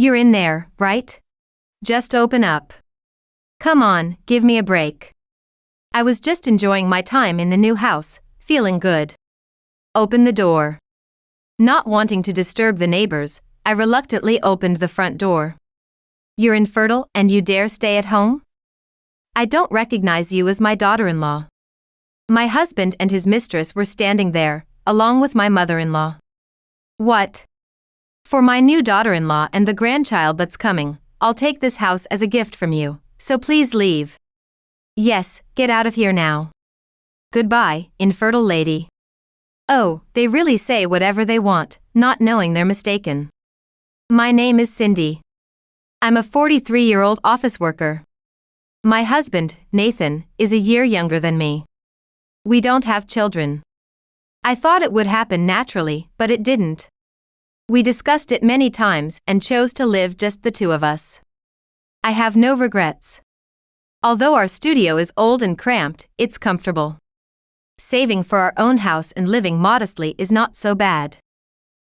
You're in there, right? Just open up. Come on, give me a break. I was just enjoying my time in the new house, feeling good. Open the door. Not wanting to disturb the neighbors, I reluctantly opened the front door. You're infertile and you dare stay at home? I don't recognize you as my daughter-in-law. My husband and his mistress were standing there, along with my mother-in-law. What? For my new daughter-in-law and the grandchild that's coming, I'll take this house as a gift from you, so please leave. Yes, get out of here now. Goodbye, infertile lady. Oh, they really say whatever they want, not knowing they're mistaken. My name is Cindy. I'm a 43-year-old office worker. My husband, Nathan, is a year younger than me. We don't have children. I thought it would happen naturally, but it didn't. We discussed it many times and chose to live just the two of us. I have no regrets. Although our studio is old and cramped, it's comfortable. Saving for our own house and living modestly is not so bad.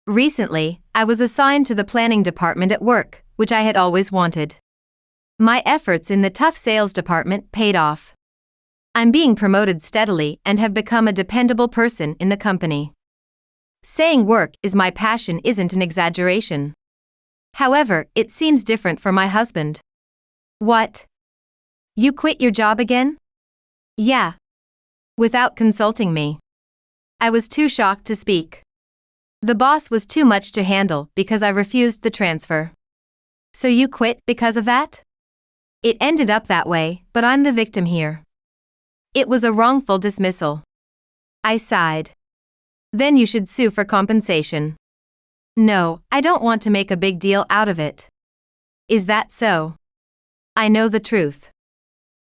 Recently, I was assigned to the planning department at work, which I had always wanted. My efforts in the tough sales department paid off. I'm being promoted steadily and have become a dependable person in the company. Saying work is my passion isn't an exaggeration. However, it seems different for my husband. What? You quit your job again? Yeah. Without consulting me. I was too shocked to speak. The boss was too much to handle because I refused the transfer. So you quit because of that? It ended up that way, but I'm the victim here. It was a wrongful dismissal. I sighed. Then you should sue for compensation. No, I don't want to make a big deal out of it. Is that so? I know the truth.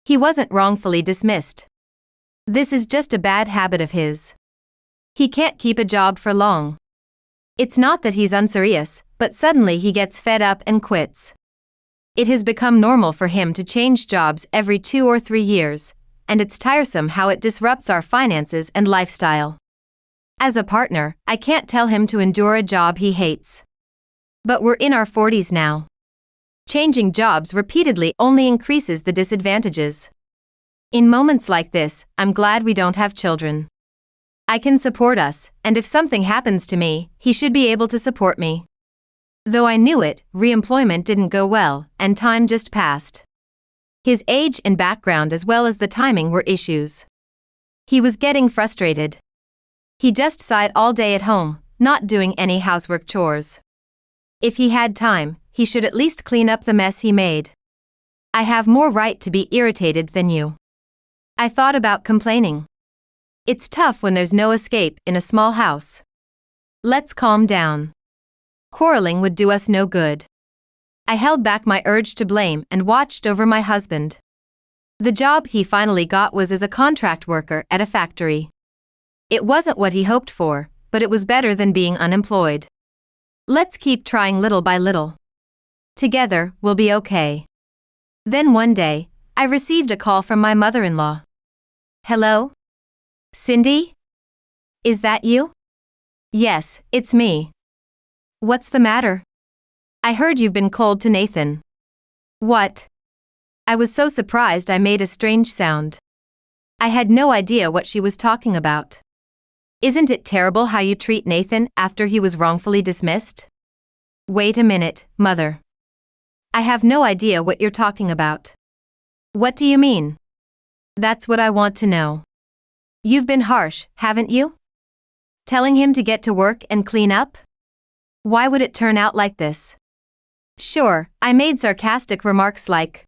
He wasn't wrongfully dismissed. This is just a bad habit of his. He can't keep a job for long. It's not that he's unserious, but suddenly he gets fed up and quits. It has become normal for him to change jobs every 2 or 3 years, and it's tiresome how it disrupts our finances and lifestyle. As a partner, I can't tell him to endure a job he hates. But we're in our 40s now. Changing jobs repeatedly only increases the disadvantages. In moments like this, I'm glad we don't have children. I can support us, and if something happens to me, he should be able to support me. Though I knew it, re-employment didn't go well, and time just passed. His age and background as well as the timing were issues. He was getting frustrated. He just sat all day at home, not doing any housework chores. If he had time, he should at least clean up the mess he made. I have more right to be irritated than you. I thought about complaining. It's tough when there's no escape in a small house. Let's calm down. Quarreling would do us no good. I held back my urge to blame and watched over my husband. The job he finally got was as a contract worker at a factory. It wasn't what he hoped for, but it was better than being unemployed. Let's keep trying little by little. Together, we'll be okay. Then one day, I received a call from my mother-in-law. Hello? Cindy? Is that you? Yes, it's me. What's the matter? I heard you've been cold to Nathan. What? I was so surprised I made a strange sound. I had no idea what she was talking about. Isn't it terrible how you treat Nathan after he was wrongfully dismissed? Wait a minute, Mother. I have no idea what you're talking about. What do you mean? That's what I want to know. You've been harsh, haven't you? Telling him to get to work and clean up? Why would it turn out like this? Sure, I made sarcastic remarks like,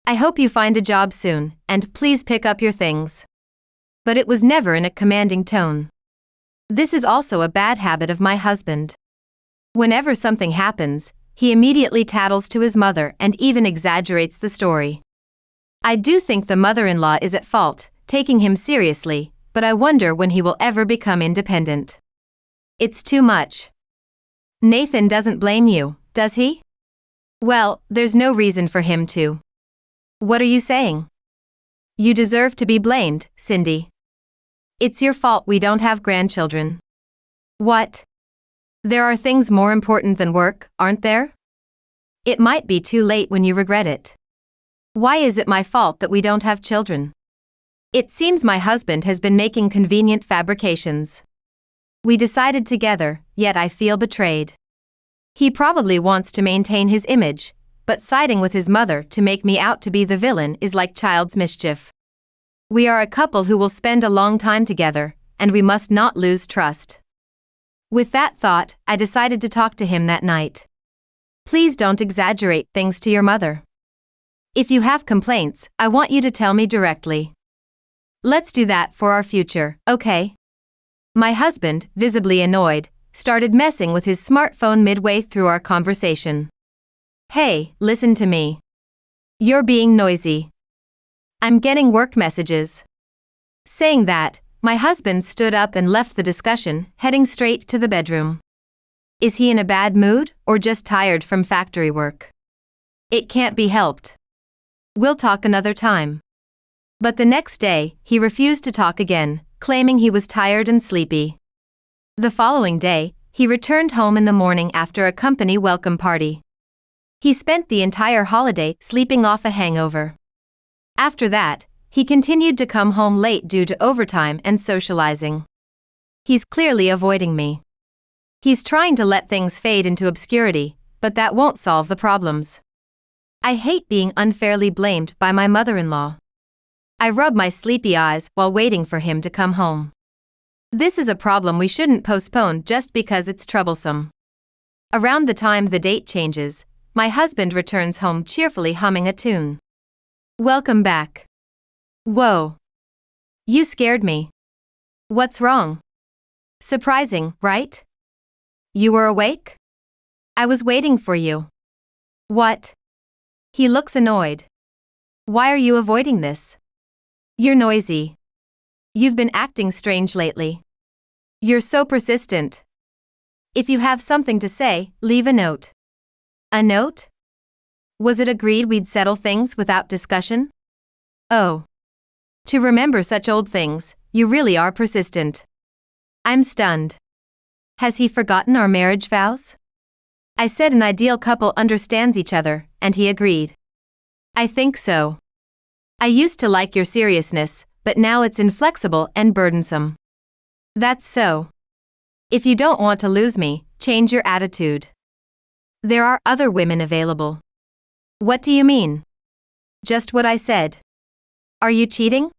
I hope you find a job soon, and please pick up your things. But it was never in a commanding tone. This is also a bad habit of my husband. Whenever something happens, he immediately tattles to his mother and even exaggerates the story. I do think the mother-in-law is at fault, taking him seriously, but I wonder when he will ever become independent. It's too much. Nathan doesn't blame you, does he? Well, there's no reason for him to. What are you saying? You deserve to be blamed, Cindy. It's your fault we don't have grandchildren. What? There are things more important than work, aren't there? It might be too late when you regret it. Why is it my fault that we don't have children? It seems my husband has been making convenient fabrications. We decided together, yet I feel betrayed. He probably wants to maintain his image, but siding with his mother to make me out to be the villain is like child's mischief. We are a couple who will spend a long time together, and we must not lose trust. With that thought, I decided to talk to him that night. Please don't exaggerate things to your mother. If you have complaints, I want you to tell me directly. Let's do that for our future, okay? My husband, visibly annoyed, started messing with his smartphone midway through our conversation. Hey, listen to me. You're being noisy. I'm getting work messages. Saying that, my husband stood up and left the discussion, heading straight to the bedroom. Is he in a bad mood, or just tired from factory work? It can't be helped. We'll talk another time. But the next day, he refused to talk again, claiming he was tired and sleepy. The following day, he returned home in the morning after a company welcome party. He spent the entire holiday sleeping off a hangover. After that, he continued to come home late due to overtime and socializing. He's clearly avoiding me. He's trying to let things fade into obscurity, but that won't solve the problems. I hate being unfairly blamed by my mother-in-law. I rub my sleepy eyes while waiting for him to come home. This is a problem we shouldn't postpone just because it's troublesome. Around the time the date changes, my husband returns home cheerfully humming a tune. Welcome back. Whoa. You scared me. What's wrong? Surprising, right? You were awake? I was waiting for you. What? He looks annoyed. Why are you avoiding this? You're noisy. You've been acting strange lately. You're so persistent. If you have something to say, leave a note. A note? Was it agreed we'd settle things without discussion? Oh. To remember such old things, you really are persistent. I'm stunned. Has he forgotten our marriage vows? I said an ideal couple understands each other, and he agreed. I think so. I used to like your seriousness, but now it's inflexible and burdensome. That's so. If you don't want to lose me, change your attitude. There are other women available. What do you mean? Just what I said. Are you cheating?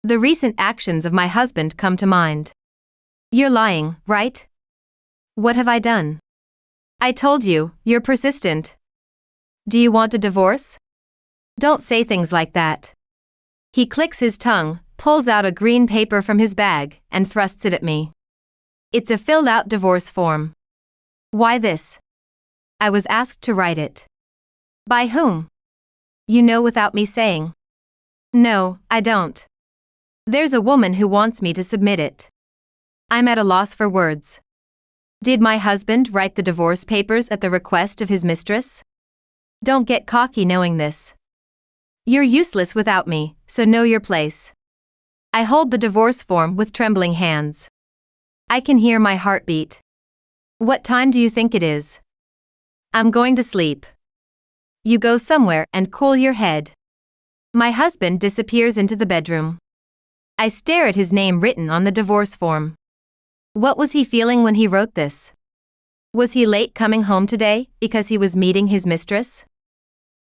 The recent actions of my husband come to mind. You're lying, right? What have I done? I told you, you're persistent. Do you want a divorce? Don't say things like that. He clicks his tongue, pulls out a green paper from his bag, and thrusts it at me. It's a filled-out divorce form. Why this? I was asked to write it. By whom? You know without me saying. No, I don't. There's a woman who wants me to submit it. I'm at a loss for words. Did my husband write the divorce papers at the request of his mistress? Don't get cocky knowing this. You're useless without me, so know your place. I hold the divorce form with trembling hands. I can hear my heartbeat. What time do you think it is? I'm going to sleep. You go somewhere and cool your head. My husband disappears into the bedroom. I stare at his name written on the divorce form. What was he feeling when he wrote this? Was he late coming home today because he was meeting his mistress?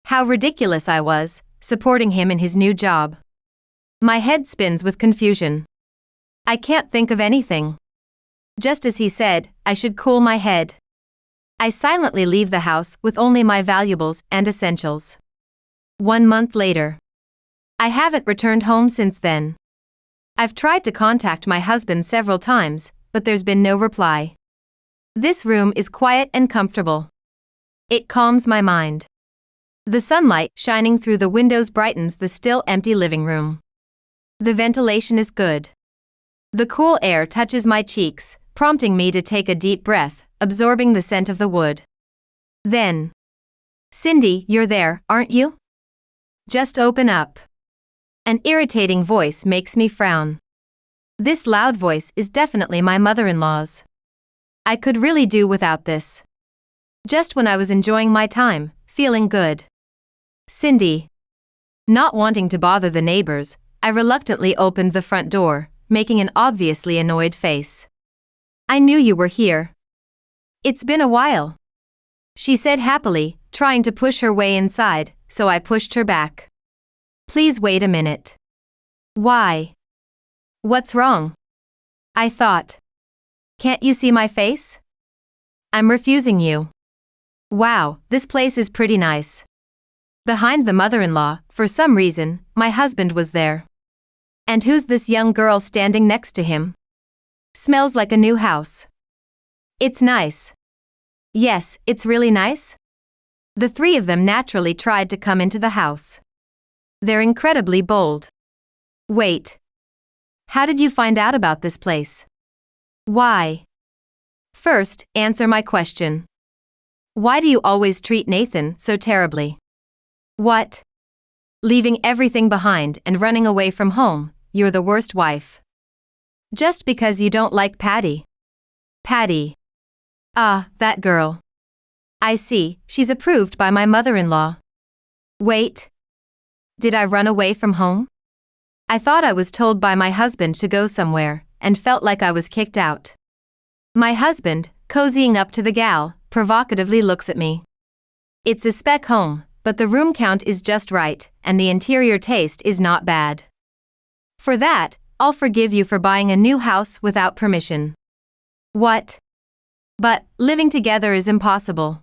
How ridiculous I was, supporting him in his new job. My head spins with confusion. I can't think of anything. Just as he said, I should cool my head. I silently leave the house with only my valuables and essentials. 1 month later. I haven't returned home since then. I've tried to contact my husband several times, but there's been no reply. This room is quiet and comfortable. It calms my mind. The sunlight shining through the windows brightens the still empty living room. The ventilation is good. The cool air touches my cheeks, prompting me to take a deep breath, absorbing the scent of the wood. Then, Cindy, you're there, aren't you? Just open up. An irritating voice makes me frown. This loud voice is definitely my mother-in-law's. I could really do without this. Just when I was enjoying my time, feeling good. Cindy. Not wanting to bother the neighbors, I reluctantly opened the front door, making an obviously annoyed face. I knew you were here. It's been a while, she said happily, trying to push her way inside, so I pushed her back. Please wait a minute. Why? What's wrong? I thought. Can't you see my face? I'm refusing you. Wow, this place is pretty nice. Behind the mother-in-law, for some reason, my husband was there. And who's this young girl standing next to him? Smells like a new house. It's nice. Yes, it's really nice. The three of them naturally tried to come into the house. They're incredibly bold. Wait. How did you find out about this place? Why? First, answer my question. Why do you always treat Nathan so terribly? What? Leaving everything behind and running away from home, you're the worst wife. Just because you don't like Patty. Patty. Ah, that girl. I see, she's approved by my mother-in-law. Wait. Did I run away from home? I thought I was told by my husband to go somewhere, and felt like I was kicked out. My husband, cozying up to the gal, provocatively looks at me. It's a spec home, but the room count is just right, and the interior taste is not bad. For that, I'll forgive you for buying a new house without permission. What? But, living together is impossible.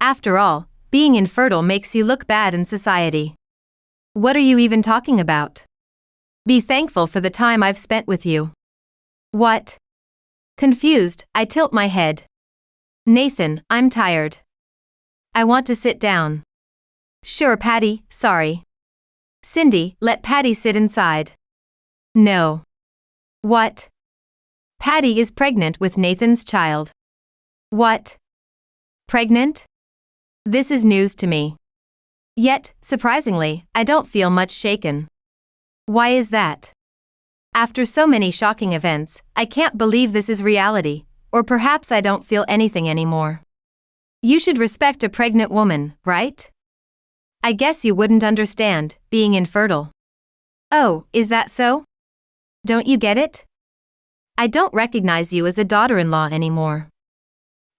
After all, being infertile makes you look bad in society. What are you even talking about? Be thankful for the time I've spent with you. What? Confused, I tilt my head. Nathan, I'm tired. I want to sit down. Sure, Patty, sorry. Cindy, let Patty sit inside. No. What? Patty is pregnant with Nathan's child. What? Pregnant? This is news to me. Yet, surprisingly, I don't feel much shaken. Why is that? After so many shocking events, I can't believe this is reality, or perhaps I don't feel anything anymore. You should respect a pregnant woman, right? I guess you wouldn't understand, being infertile. Oh, is that so? Don't you get it? I don't recognize you as a daughter-in-law anymore.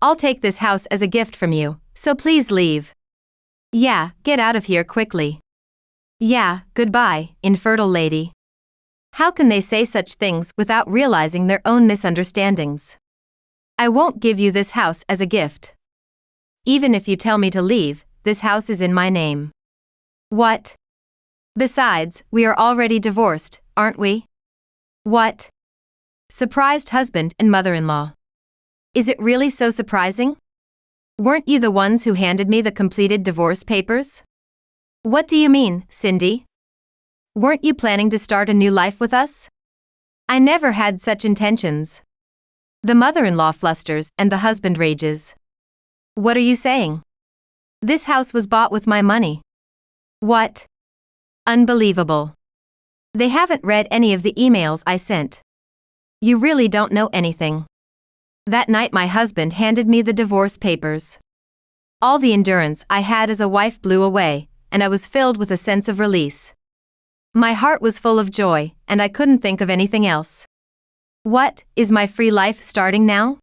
I'll take this house as a gift from you, so please leave. Yeah, get out of here quickly. Yeah, goodbye, infertile lady. How can they say such things without realizing their own misunderstandings? I won't give you this house as a gift. Even if you tell me to leave, this house is in my name. What? Besides, we are already divorced, aren't we? What? Surprised husband and mother-in-law. Is it really so surprising? Weren't you the ones who handed me the completed divorce papers? What do you mean, Cindy? Weren't you planning to start a new life with us? I never had such intentions. The mother-in-law flusters and the husband rages. What are you saying? This house was bought with my money. What? Unbelievable. They haven't read any of the emails I sent. You really don't know anything. That night my husband handed me the divorce papers. All the endurance I had as a wife blew away, and I was filled with a sense of release. My heart was full of joy, and I couldn't think of anything else. What, is my free life starting now?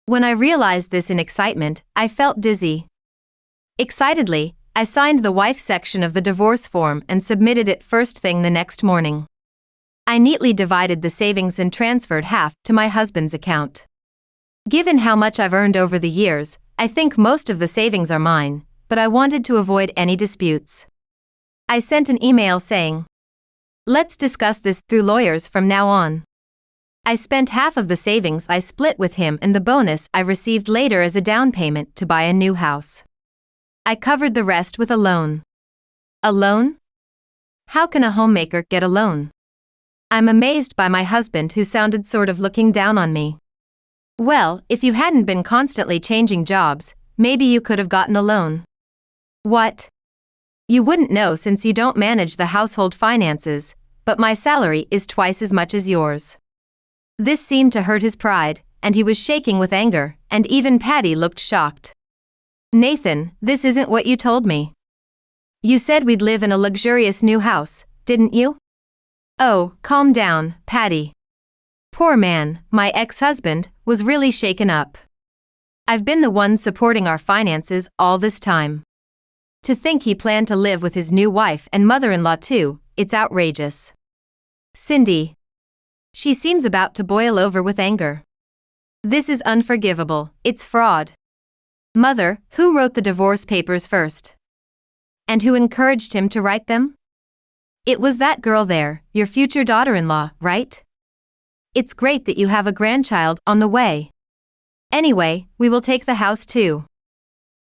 When I realized this in excitement, I felt dizzy. Excitedly, I signed the wife section of the divorce form and submitted it first thing the next morning. I neatly divided the savings and transferred half to my husband's account. Given how much I've earned over the years, I think most of the savings are mine, but I wanted to avoid any disputes. I sent an email saying, "Let's discuss this through lawyers from now on." I spent half of the savings I split with him and the bonus I received later as a down payment to buy a new house. I covered the rest with a loan. A loan? How can a homemaker get a loan? I'm amazed by my husband, who sounded sort of looking down on me. Well, if you hadn't been constantly changing jobs, maybe you could have gotten a loan. What? You wouldn't know since you don't manage the household finances, but my salary is twice as much as yours. This seemed to hurt his pride, and he was shaking with anger, and even Patty looked shocked. Nathan, this isn't what you told me. You said we'd live in a luxurious new house, didn't you? Oh, calm down, Patty. Poor man, my ex-husband, was really shaken up. I've been the one supporting our finances all this time. To think he planned to live with his new wife and mother-in-law too, it's outrageous. Cindy. She seems about to boil over with anger. This is unforgivable, it's fraud. Mother, who wrote the divorce papers first? And who encouraged him to write them? It was that girl there, your future daughter-in-law, right? It's great that you have a grandchild on the way. Anyway, we will take the house too.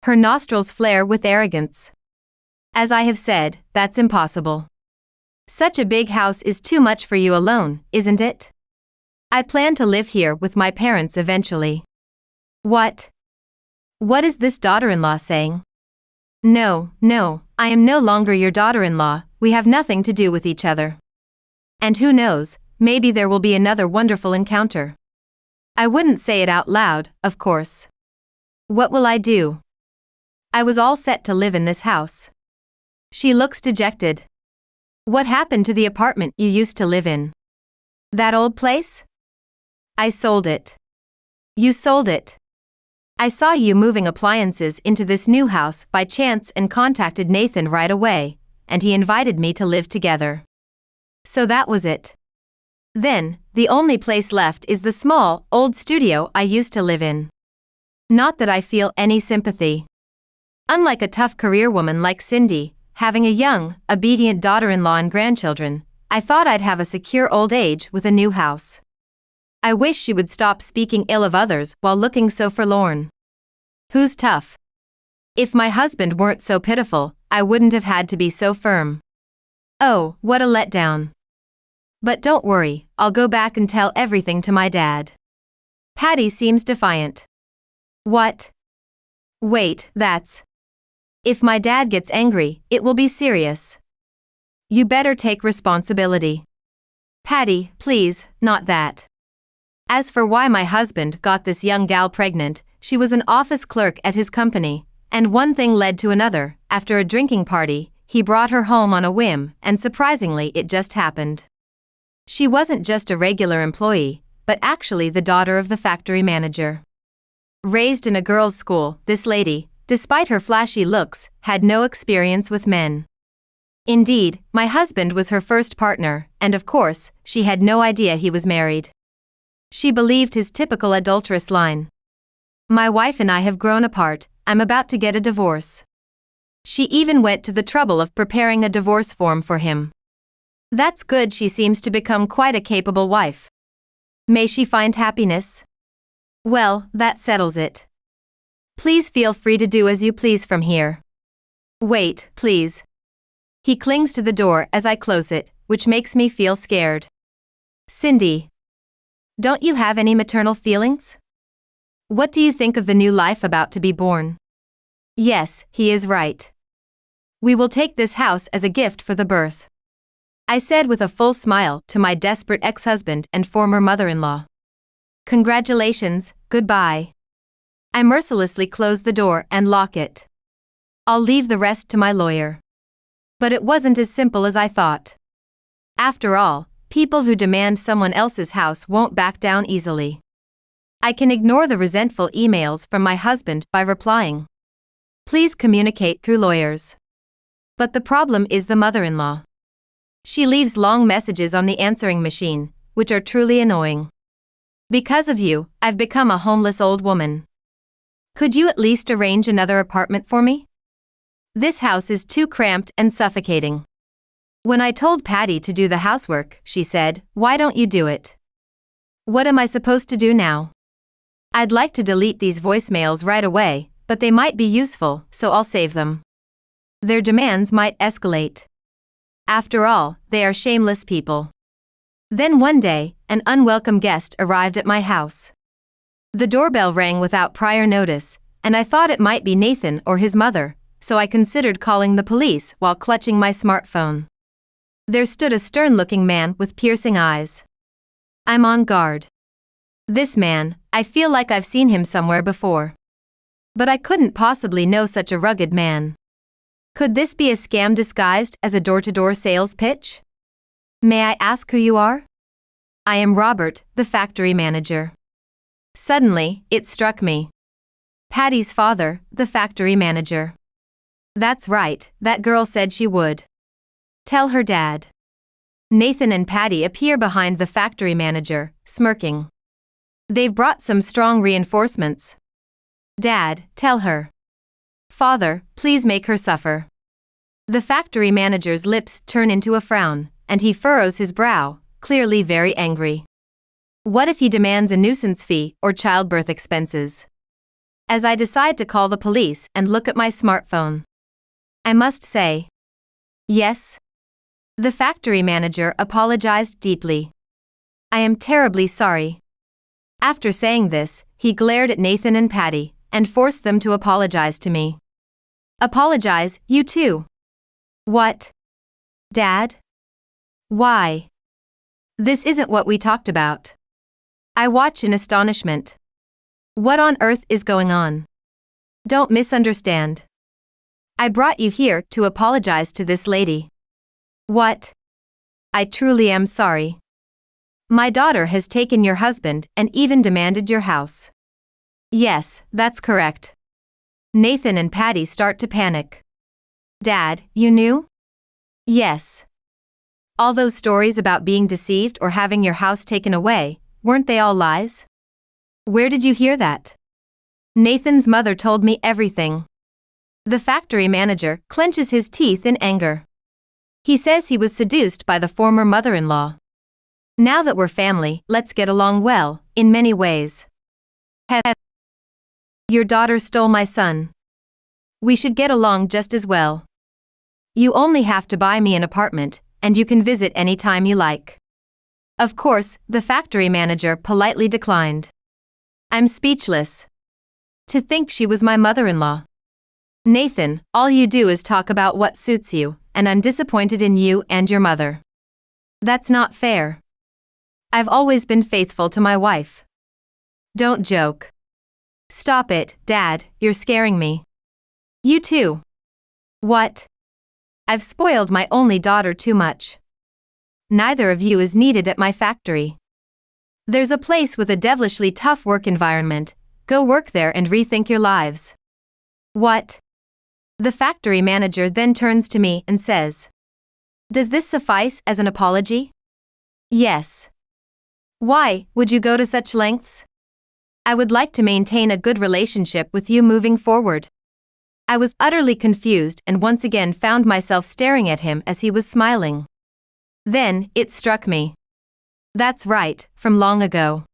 Her nostrils flare with arrogance. As I have said, that's impossible. Such a big house is too much for you alone, isn't it? I plan to live here with my parents eventually. What? What is this daughter-in-law saying? No, I am no longer your daughter-in-law, we have nothing to do with each other. And who knows, maybe there will be another wonderful encounter. I wouldn't say it out loud, of course. What will I do? I was all set to live in this house. She looks dejected. What happened to the apartment you used to live in? That old place? I sold it. You sold it. I saw you moving appliances into this new house by chance and contacted Nathan right away, and he invited me to live together. So that was it. Then, the only place left is the small, old studio I used to live in. Not that I feel any sympathy. Unlike a tough career woman like Cindy, having a young, obedient daughter-in-law and grandchildren, I thought I'd have a secure old age with a new house. I wish she would stop speaking ill of others while looking so forlorn. Who's tough? If my husband weren't so pitiful, I wouldn't have had to be so firm. Oh, what a letdown. But don't worry, I'll go back and tell everything to my dad. Patty seems defiant. What? Wait, that's... If my dad gets angry, it will be serious. You better take responsibility. Patty, please, not that. As for why my husband got this young gal pregnant, she was an office clerk at his company, and one thing led to another. After a drinking party, he brought her home on a whim, and surprisingly it just happened. She wasn't just a regular employee, but actually the daughter of the factory manager. Raised in a girls' school, this lady, despite her flashy looks, had no experience with men. Indeed, my husband was her first partner, and of course, she had no idea he was married. She believed his typical adulterous line. My wife and I have grown apart, I'm about to get a divorce. She even went to the trouble of preparing a divorce form for him. That's good, she seems to become quite a capable wife. May she find happiness? Well, that settles it. Please feel free to do as you please from here. Wait, please. He clings to the door as I close it, which makes me feel scared. Cindy. Don't you have any maternal feelings? What do you think of the new life about to be born? Yes, he is right. We will take this house as a gift for the birth. I said with a full smile to my desperate ex-husband and former mother-in-law. Congratulations, goodbye. I mercilessly close the door and lock it. I'll leave the rest to my lawyer. But it wasn't as simple as I thought. After all, people who demand someone else's house won't back down easily. I can ignore the resentful emails from my husband by replying, "Please communicate through lawyers." But the problem is the mother-in-law. She leaves long messages on the answering machine, which are truly annoying. Because of you, I've become a homeless old woman. Could you at least arrange another apartment for me? This house is too cramped and suffocating. When I told Patty to do the housework, she said, "Why don't you do it?" What am I supposed to do now? I'd like to delete these voicemails right away, but they might be useful, so I'll save them. Their demands might escalate. After all, they are shameless people. Then one day, an unwelcome guest arrived at my house. The doorbell rang without prior notice, and I thought it might be Nathan or his mother, so I considered calling the police while clutching my smartphone. There stood a stern-looking man with piercing eyes. I'm on guard. This man, I feel like I've seen him somewhere before. But I couldn't possibly know such a rugged man. Could this be a scam disguised as a door-to-door sales pitch? May I ask who you are? I am Robert, the factory manager. Suddenly, it struck me. Patty's father, the factory manager. That's right, that girl said she would. Tell her dad. Nathan and Patty appear behind the factory manager, smirking. They've brought some strong reinforcements. Dad, tell her. Father, please make her suffer. The factory manager's lips turn into a frown, and he furrows his brow, clearly very angry. What if he demands a nuisance fee or childbirth expenses? As I decide to call the police and look at my smartphone, I must say, yes. The factory manager apologized deeply. I am terribly sorry. After saying this, he glared at Nathan and Patty and forced them to apologize to me. Apologize, you too. What? Dad? Why? This isn't what we talked about. I watch in astonishment. What on earth is going on? Don't misunderstand. I brought you here to apologize to this lady. What? I truly am sorry. My daughter has taken your husband and even demanded your house. Yes, that's correct. Nathan and Patty start to panic. Dad, you knew? Yes. All those stories about being deceived or having your house taken away, weren't they all lies? Where did you hear that? Nathan's mother told me everything. The factory manager clenches his teeth in anger. He says he was seduced by the former mother-in-law. Now that we're family, let's get along well, in many ways. Your daughter stole my son. We should get along just as well. You only have to buy me an apartment, and you can visit any time you like. Of course, the factory manager politely declined. I'm speechless. To think she was my mother-in-law. Nathan, all you do is talk about what suits you, and I'm disappointed in you and your mother. That's not fair. I've always been faithful to my wife. Don't joke. Stop it, Dad, you're scaring me. You too. What? I've spoiled my only daughter too much. Neither of you is needed at my factory. There's a place with a devilishly tough work environment. Go work there and rethink your lives. What? The factory manager then turns to me and says, does this suffice as an apology? Yes. Why would you go to such lengths? I would like to maintain a good relationship with you moving forward. I was utterly confused and once again found myself staring at him as he was smiling. Then, it struck me. That's right, from long ago.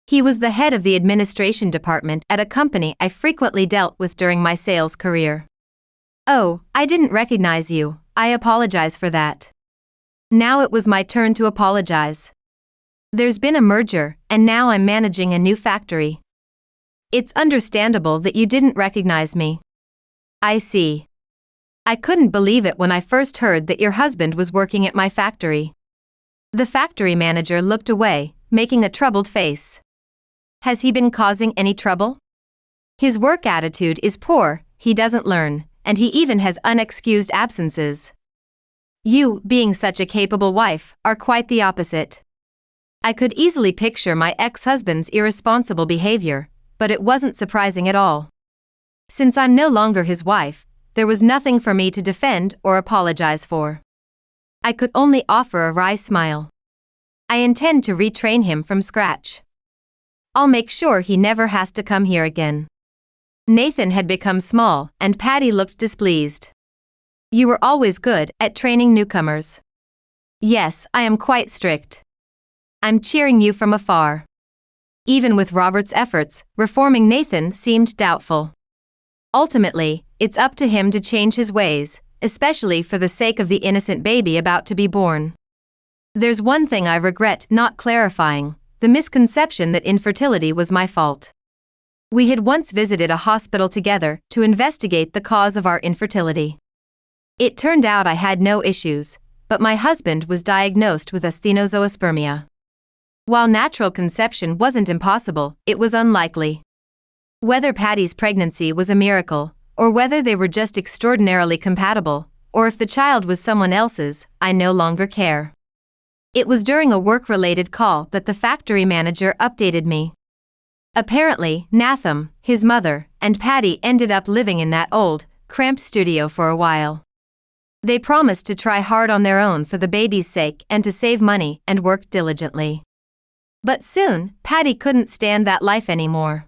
He was the head of the administration department at a company I frequently dealt with during my sales career. Oh, I didn't recognize you, I apologize for that. Now it was my turn to apologize. There's been a merger, and now I'm managing a new factory. It's understandable that you didn't recognize me. I see. I couldn't believe it when I first heard that your husband was working at my factory. The factory manager looked away, making a troubled face. Has he been causing any trouble? His work attitude is poor, he doesn't learn, and he even has unexcused absences. You, being such a capable wife, are quite the opposite. I could easily picture my ex-husband's irresponsible behavior, but it wasn't surprising at all. Since I'm no longer his wife, there was nothing for me to defend or apologize for. I could only offer a wry smile. I intend to retrain him from scratch. I'll make sure he never has to come here again. Nathan had become small, and Patty looked displeased. You were always good at training newcomers. Yes, I am quite strict. I'm cheering you from afar. Even with Robert's efforts, reforming Nathan seemed doubtful. Ultimately, it's up to him to change his ways, especially for the sake of the innocent baby about to be born. There's one thing I regret not clarifying, the misconception that infertility was my fault. We had once visited a hospital together to investigate the cause of our infertility. It turned out I had no issues, but my husband was diagnosed with asthenozoospermia. While natural conception wasn't impossible, it was unlikely. Whether Patty's pregnancy was a miracle, or whether they were just extraordinarily compatible, or if the child was someone else's, I no longer care. It was during a work-related call that the factory manager updated me. Apparently, Natham, his mother, and Patty ended up living in that old, cramped studio for a while. They promised to try hard on their own for the baby's sake and to save money and work diligently. But soon, Patty couldn't stand that life anymore.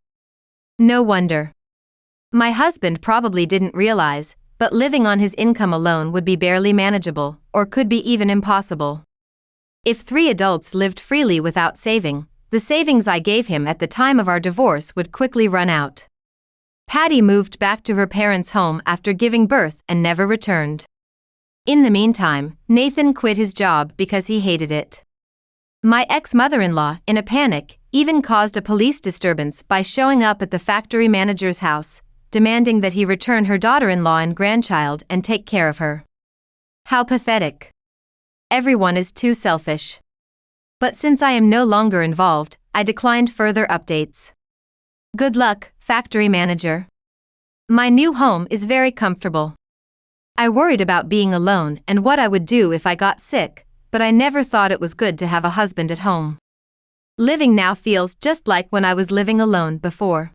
No wonder. My husband probably didn't realize, but living on his income alone would be barely manageable, or could be even impossible. If 3 adults lived freely without saving, the savings I gave him at the time of our divorce would quickly run out. Patty moved back to her parents' home after giving birth and never returned. In the meantime, Nathan quit his job because he hated it. My ex-mother-in-law, in a panic, even caused a police disturbance by showing up at the factory manager's house, demanding that he return her daughter-in-law and grandchild and take care of her. How pathetic. Everyone is too selfish. But since I am no longer involved, I declined further updates. Good luck, factory manager. My new home is very comfortable. I worried about being alone and what I would do if I got sick, but I never thought it was good to have a husband at home. Living now feels just like when I was living alone before.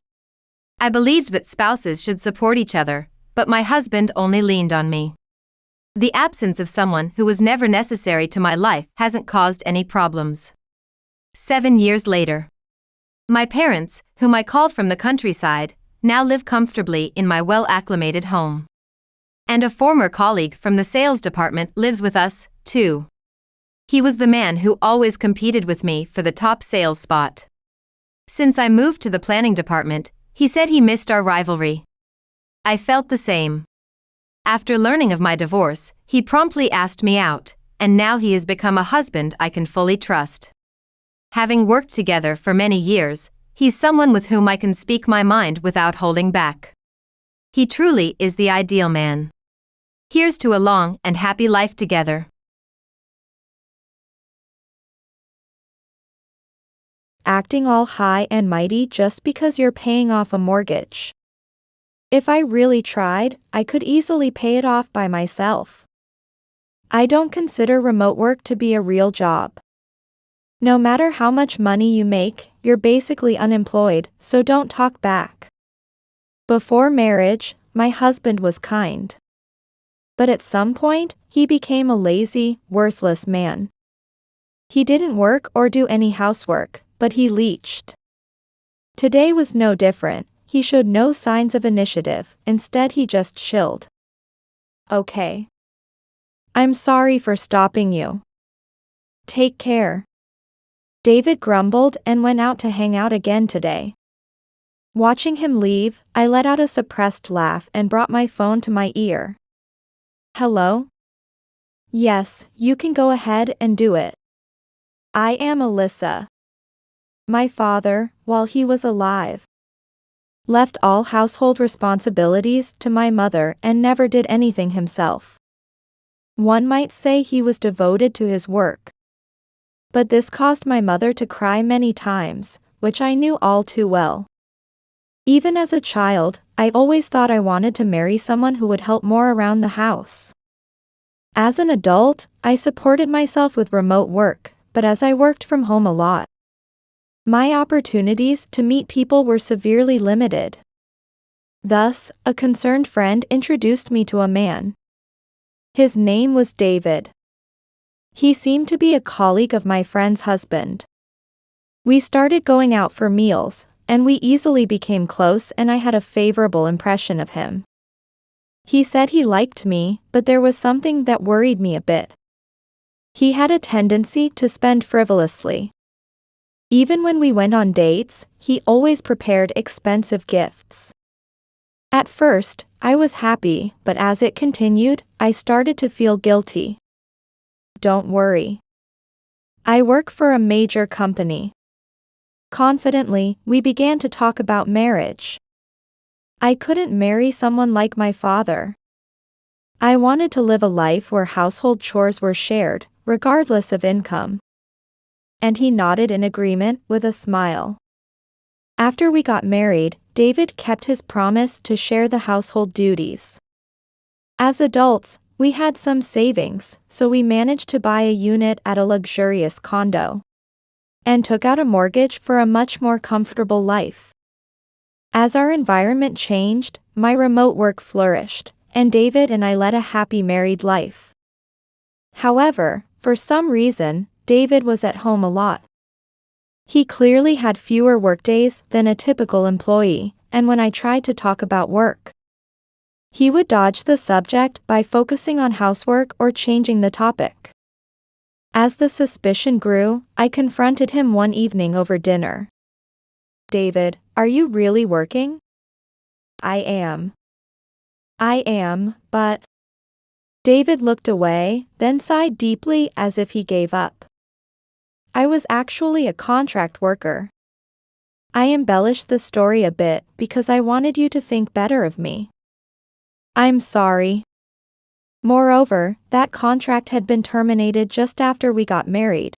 I believed that spouses should support each other, but my husband only leaned on me. The absence of someone who was never necessary to my life hasn't caused any problems. 7 years later. My parents, whom I called from the countryside, now live comfortably in my well-acclimated home. And a former colleague from the sales department lives with us, too. He was the man who always competed with me for the top sales spot. Since I moved to the planning department, he said he missed our rivalry. I felt the same. After learning of my divorce, he promptly asked me out, and now he has become a husband I can fully trust. Having worked together for many years, he's someone with whom I can speak my mind without holding back. He truly is the ideal man. Here's to a long and happy life together. Acting all high and mighty just because you're paying off a mortgage. If I really tried, I could easily pay it off by myself. I don't consider remote work to be a real job. No matter how much money you make, you're basically unemployed, so don't talk back. Before marriage, my husband was kind. But at some point, he became a lazy, worthless man. He didn't work or do any housework, but he leached. Today was no different. He showed no signs of initiative, instead he just chilled. Okay. I'm sorry for stopping you. Take care. David grumbled and went out to hang out again today. Watching him leave, I let out a suppressed laugh and brought my phone to my ear. Hello? Yes, you can go ahead and do it. I am Alyssa. My father, while he was alive, left all household responsibilities to my mother and never did anything himself. One might say he was devoted to his work. But this caused my mother to cry many times, which I knew all too well. Even as a child, I always thought I wanted to marry someone who would help more around the house. As an adult, I supported myself with remote work, but as I worked from home a lot, my opportunities to meet people were severely limited. Thus, a concerned friend introduced me to a man. His name was David. He seemed to be a colleague of my friend's husband. We started going out for meals, and we easily became close and I had a favorable impression of him. He said he liked me, but there was something that worried me a bit. He had a tendency to spend frivolously. Even when we went on dates, he always prepared expensive gifts. At first, I was happy, but as it continued, I started to feel guilty. Don't worry. I work for a major company. Confidently, we began to talk about marriage. I couldn't marry someone like my father. I wanted to live a life where household chores were shared, regardless of income. And he nodded in agreement with a smile. After we got married, David kept his promise to share the household duties. As adults, we had some savings, so we managed to buy a unit at a luxurious condo and took out a mortgage for a much more comfortable life. As our environment changed, my remote work flourished, and David and I led a happy married life. However, for some reason, David was at home a lot. He clearly had fewer workdays than a typical employee, and when I tried to talk about work, he would dodge the subject by focusing on housework or changing the topic. As the suspicion grew, I confronted him one evening over dinner. "David, are you really working?" I am, but..." David looked away, then sighed deeply as if he gave up. "I was actually a contract worker." I embellished the story a bit because I wanted you to think better of me. "I'm sorry." Moreover, that contract had been terminated just after we got married.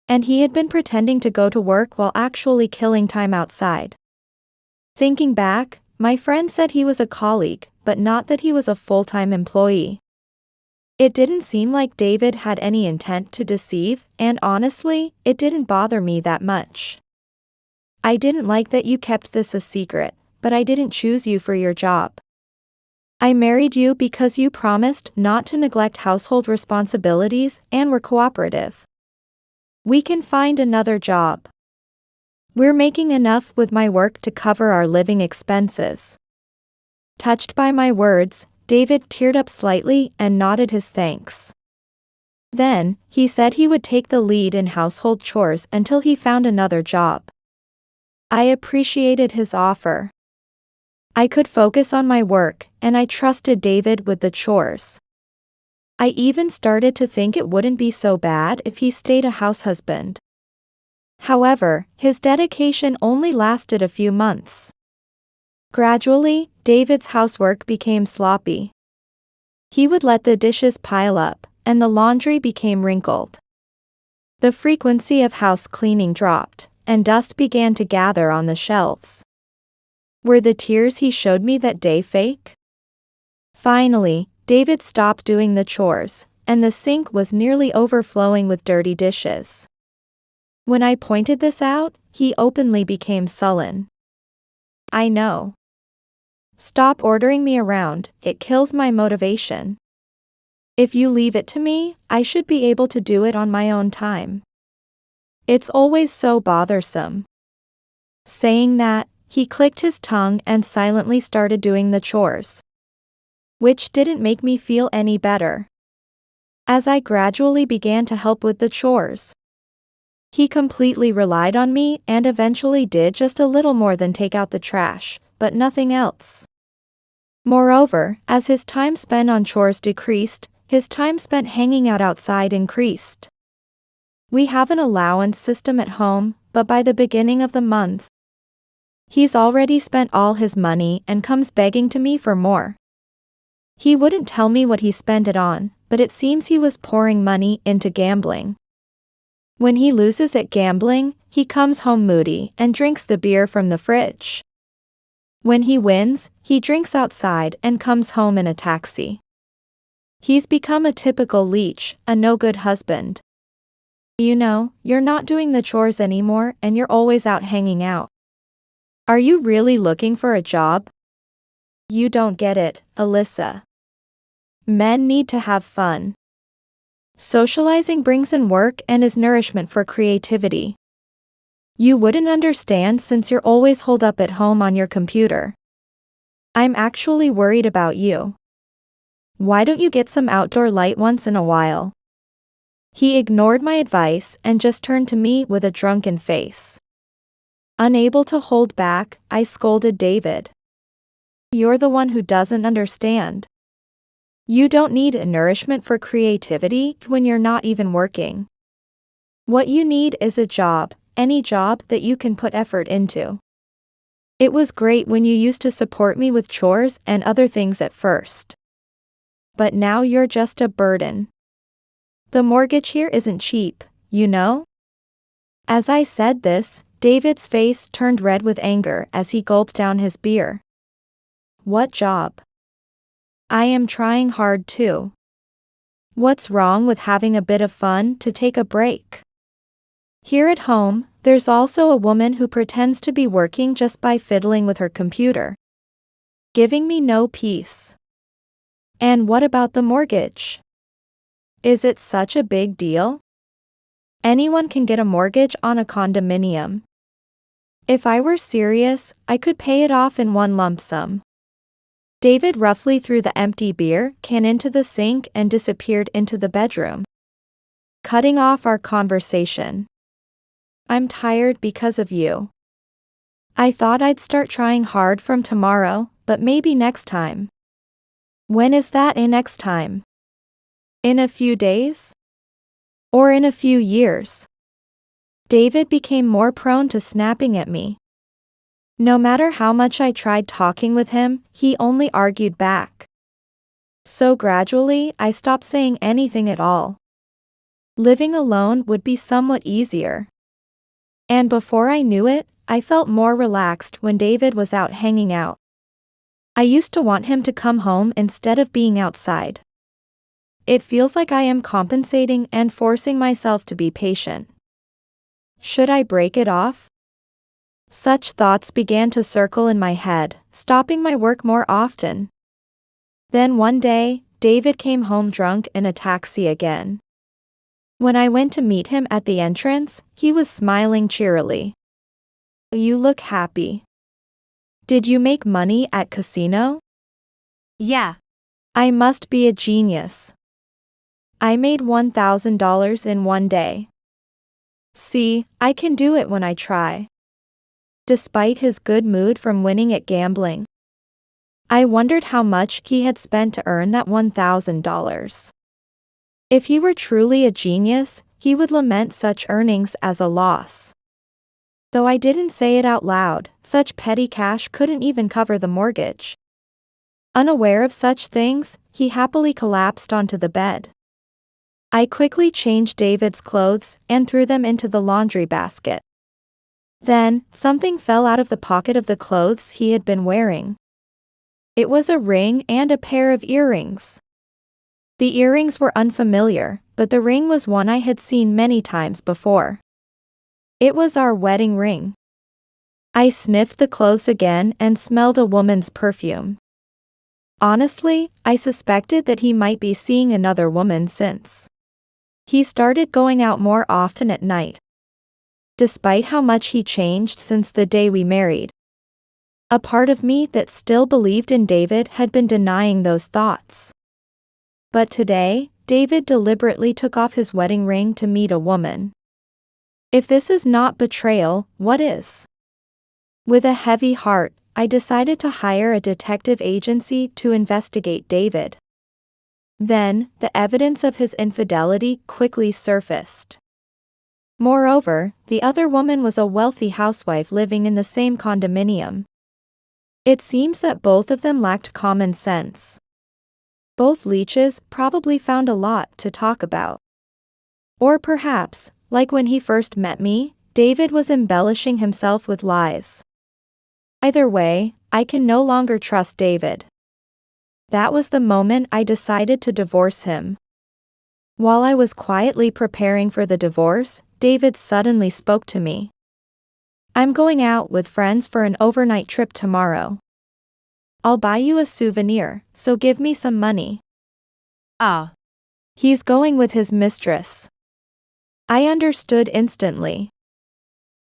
And he had been pretending to go to work while actually killing time outside. Thinking back, my friend said he was a colleague, but not that he was a full-time employee. It didn't seem like David had any intent to deceive, and honestly, it didn't bother me that much. I didn't like that you kept this a secret, but I didn't choose you for your job. I married you because you promised not to neglect household responsibilities and were cooperative. We can find another job. We're making enough with my work to cover our living expenses." Touched by my words, David teared up slightly and nodded his thanks. Then, he said he would take the lead in household chores until he found another job. I appreciated his offer. I could focus on my work, and I trusted David with the chores. I even started to think it wouldn't be so bad if he stayed a house husband. However, his dedication only lasted a few months. Gradually, David's housework became sloppy. He would let the dishes pile up, and the laundry became wrinkled. The frequency of house cleaning dropped, and dust began to gather on the shelves. Were the tears he showed me that day fake? Finally, David stopped doing the chores, and the sink was nearly overflowing with dirty dishes. When I pointed this out, he openly became sullen. "I know. Stop ordering me around, it kills my motivation. If you leave it to me, I should be able to do it on my own time. It's always so bothersome." Saying that, he clicked his tongue and silently started doing the chores, which didn't make me feel any better. As I gradually began to help with the chores, he completely relied on me and eventually did just a little more than take out the trash, but nothing else. Moreover, as his time spent on chores decreased, his time spent hanging out outside increased. We have an allowance system at home, but by the beginning of the month, he's already spent all his money and comes begging to me for more. He wouldn't tell me what he spent it on, but it seems he was pouring money into gambling. When he loses at gambling, he comes home moody and drinks the beer from the fridge. When he wins, he drinks outside and comes home in a taxi. He's become a typical leech, a no-good husband. You know, you're not doing the chores anymore and you're always out hanging out. Are you really looking for a job? You don't get it, Alyssa. Men need to have fun. Socializing brings in work and is nourishment for creativity. You wouldn't understand since you're always holed up at home on your computer. I'm actually worried about you. Why don't you get some outdoor light once in a while? He ignored my advice and just turned to me with a drunken face. Unable to hold back, I scolded David. You're the one who doesn't understand. You don't need a nourishment for creativity when you're not even working. What you need is a job, any job that you can put effort into. It was great when you used to support me with chores and other things at first. But now you're just a burden. The mortgage here isn't cheap, you know? As I said this, David's face turned red with anger as he gulped down his beer. What job? I am trying hard too. What's wrong with having a bit of fun to take a break? Here at home, there's also a woman who pretends to be working just by fiddling with her computer, giving me no peace. And what about the mortgage? Is it such a big deal? Anyone can get a mortgage on a condominium. If I were serious, I could pay it off in one lump sum. David roughly threw the empty beer can into the sink and disappeared into the bedroom, cutting off our conversation. I'm tired because of you. I thought I'd start trying hard from tomorrow, but maybe next time. When is that next time? In a few days? Or in a few years? David became more prone to snapping at me. No matter how much I tried talking with him, he only argued back. So gradually, I stopped saying anything at all. Living alone would be somewhat easier. And before I knew it, I felt more relaxed when David was out hanging out. I used to want him to come home instead of being outside. It feels like I am compensating and forcing myself to be patient. Should I break it off? Such thoughts began to circle in my head, stopping my work more often. Then one day, David came home drunk in a taxi again. When I went to meet him at the entrance, he was smiling cheerily. You look happy. Did you make money at casino? Yeah. I must be a genius. I made $1,000 in one day. See, I can do it when I try. Despite his good mood from winning at gambling, I wondered how much he had spent to earn that $1,000. If he were truly a genius, he would lament such earnings as a loss. Though I didn't say it out loud, such petty cash couldn't even cover the mortgage. Unaware of such things, he happily collapsed onto the bed. I quickly changed David's clothes and threw them into the laundry basket. Then, something fell out of the pocket of the clothes he had been wearing. It was a ring and a pair of earrings. The earrings were unfamiliar, but the ring was one I had seen many times before. It was our wedding ring. I sniffed the clothes again and smelled a woman's perfume. Honestly, I suspected that he might be seeing another woman since he started going out more often at night. Despite how much he changed since the day we married, a part of me that still believed in David had been denying those thoughts. But today, David deliberately took off his wedding ring to meet a woman. If this is not betrayal, what is? With a heavy heart, I decided to hire a detective agency to investigate David. Then, the evidence of his infidelity quickly surfaced. Moreover, the other woman was a wealthy housewife living in the same condominium. It seems that both of them lacked common sense. Both leeches probably found a lot to talk about. Or perhaps, like when he first met me, David was embellishing himself with lies. Either way, I can no longer trust David. That was the moment I decided to divorce him. While I was quietly preparing for the divorce, David suddenly spoke to me. I'm going out with friends for an overnight trip tomorrow. I'll buy you a souvenir, so give me some money. Oh. He's going with his mistress. I understood instantly.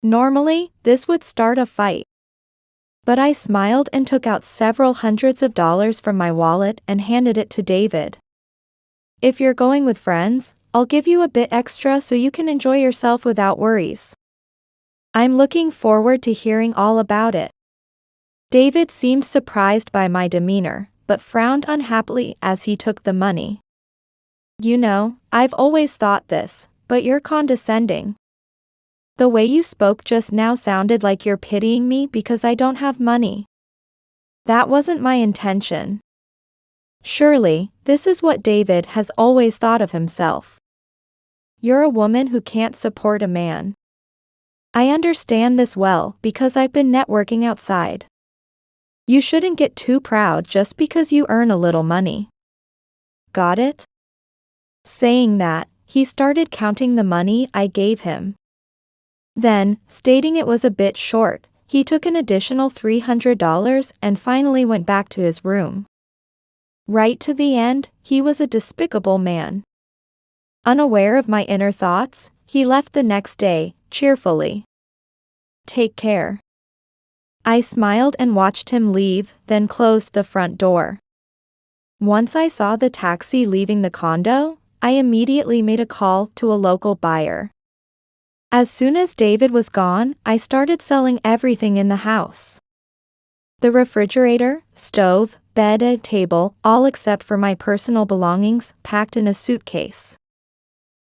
Normally, this would start a fight. But I smiled and took out several hundreds of dollars from my wallet and handed it to David. If you're going with friends, I'll give you a bit extra so you can enjoy yourself without worries. I'm looking forward to hearing all about it. David seemed surprised by my demeanor, but frowned unhappily as he took the money. You know, I've always thought this, but you're condescending. The way you spoke just now sounded like you're pitying me because I don't have money. That wasn't my intention. Surely, this is what David has always thought of himself. You're a woman who can't support a man. I understand this well because I've been networking outside. You shouldn't get too proud just because you earn a little money. Got it? Saying that, he started counting the money I gave him. Then, stating it was a bit short, he took an additional $300 and finally went back to his room. Right to the end, he was a despicable man. Unaware of my inner thoughts, he left the next day, cheerfully. Take care. I smiled and watched him leave, then closed the front door. Once I saw the taxi leaving the condo, I immediately made a call to a local buyer. As soon as David was gone, I started selling everything in the house. The refrigerator, stove, bed and table, all except for my personal belongings, packed in a suitcase.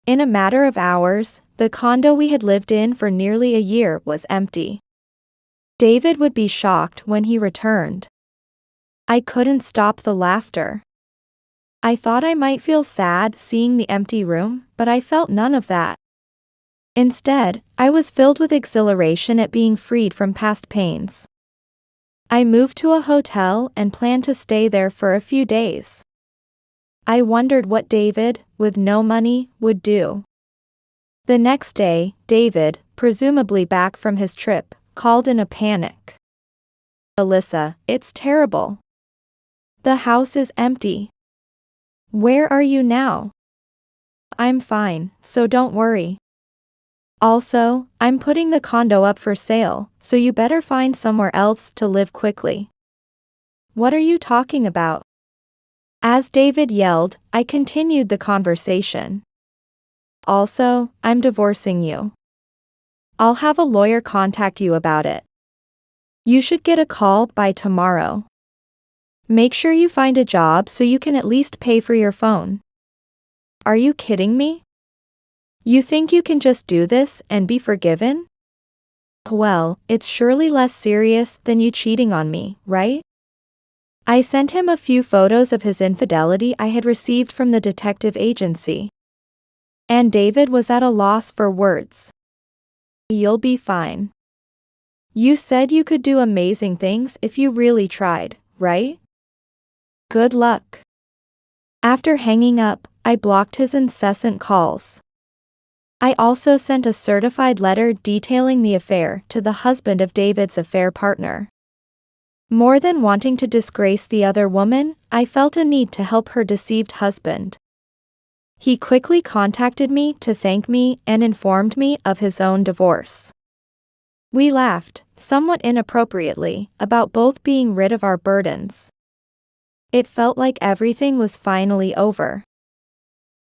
In a matter of hours, the condo we had lived in for nearly a year was empty. David would be shocked when he returned. I couldn't stop the laughter. I thought I might feel sad seeing the empty room, but I felt none of that. Instead, I was filled with exhilaration at being freed from past pains. I moved to a hotel and planned to stay there for a few days. I wondered what David, with no money, would do. The next day, David, presumably back from his trip, called in a panic. Alyssa, it's terrible. The house is empty. Where are you now? I'm fine, so don't worry. Also, I'm putting the condo up for sale, so you better find somewhere else to live quickly. What are you talking about? As David yelled, I continued the conversation. Also, I'm divorcing you. I'll have a lawyer contact you about it. You should get a call by tomorrow. Make sure you find a job so you can at least pay for your phone. Are you kidding me? You think you can just do this and be forgiven? Well, it's surely less serious than you cheating on me, right? I sent him a few photos of his infidelity I had received from the detective agency. And David was at a loss for words. You'll be fine. You said you could do amazing things if you really tried, right? Good luck. After hanging up, I blocked his incessant calls. I also sent a certified letter detailing the affair to the husband of David's affair partner. More than wanting to disgrace the other woman, I felt a need to help her deceived husband. He quickly contacted me to thank me and informed me of his own divorce. We laughed, somewhat inappropriately, about both being rid of our burdens. It felt like everything was finally over.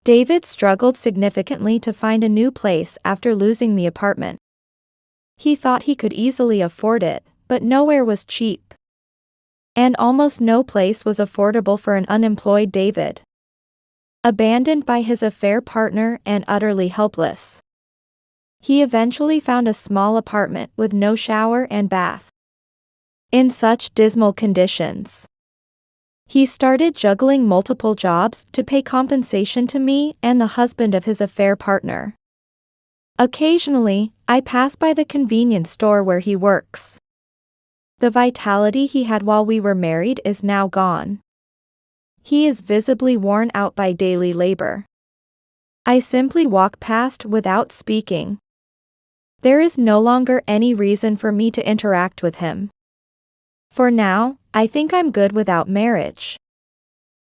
David struggled significantly to find a new place after losing the apartment. He thought he could easily afford it, but nowhere was cheap. And almost no place was affordable for an unemployed David. Abandoned by his affair partner and utterly helpless. He eventually found a small apartment with no shower and bath. In such dismal conditions, he started juggling multiple jobs to pay compensation to me and the husband of his affair partner. Occasionally, I pass by the convenience store where he works. The vitality he had while we were married is now gone. He is visibly worn out by daily labor. I simply walk past without speaking. There is no longer any reason for me to interact with him. For now, I think I'm good without marriage.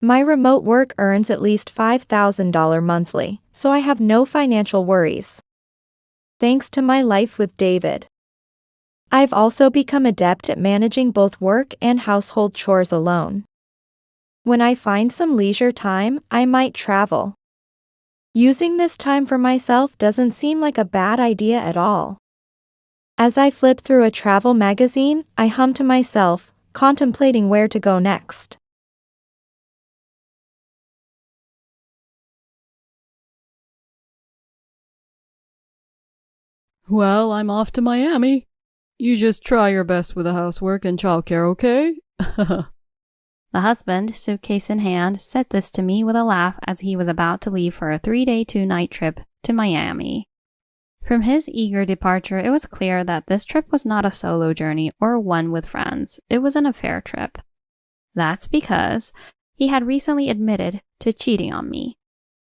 My remote work earns at least $5,000 monthly, so I have no financial worries. Thanks to my life with David. I've also become adept at managing both work and household chores alone. When I find some leisure time, I might travel. Using this time for myself doesn't seem like a bad idea at all. As I flip through a travel magazine, I hum to myself, contemplating where to go next. Well, I'm off to Miami. You just try your best with the housework and childcare, okay? The husband, suitcase in hand, said this to me with a laugh as he was about to leave for a 3-day, 2-night trip to Miami. From his eager departure, it was clear that this trip was not a solo journey or one with friends. It was an affair trip. That's because he had recently admitted to cheating on me.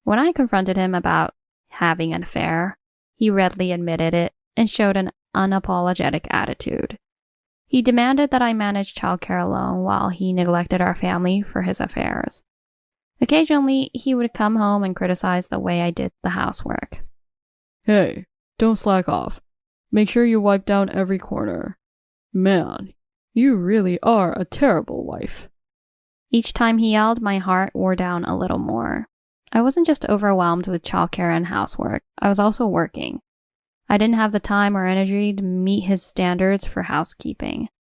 When I confronted him about having an affair, he readily admitted it and showed an unapologetic attitude. He demanded that I manage childcare alone while he neglected our family for his affairs. Occasionally, he would come home and criticize the way I did the housework. Hey, don't slack off. Make sure you wipe down every corner. Man, you really are a terrible wife. Each time he yelled, my heart wore down a little more. I wasn't just overwhelmed with childcare and housework, I was also working. I didn't have the time or energy to meet his standards for housekeeping.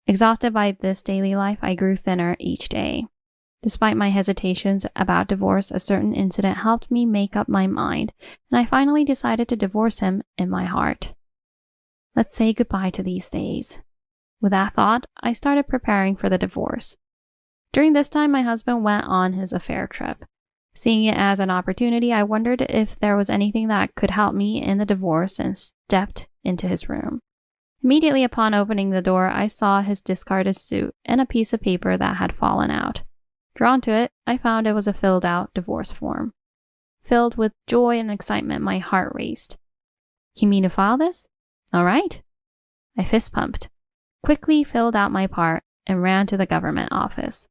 Exhausted by this daily life, I grew thinner each day. Despite my hesitations about divorce, a certain incident helped me make up my mind, and I finally decided to divorce him in my heart. Let's say goodbye to these days. With that thought, I started preparing for the divorce. During this time, my husband went on his affair trip. Seeing it as an opportunity, I wondered if there was anything that could help me in the divorce and stepped into his room. Immediately upon opening the door, I saw his discarded suit and a piece of paper that had fallen out. Drawn to it, I found it was a filled-out divorce form. Filled with joy and excitement, my heart raced. You mean to file this? All right. I fist-pumped, quickly filled out my part, and ran to the government office.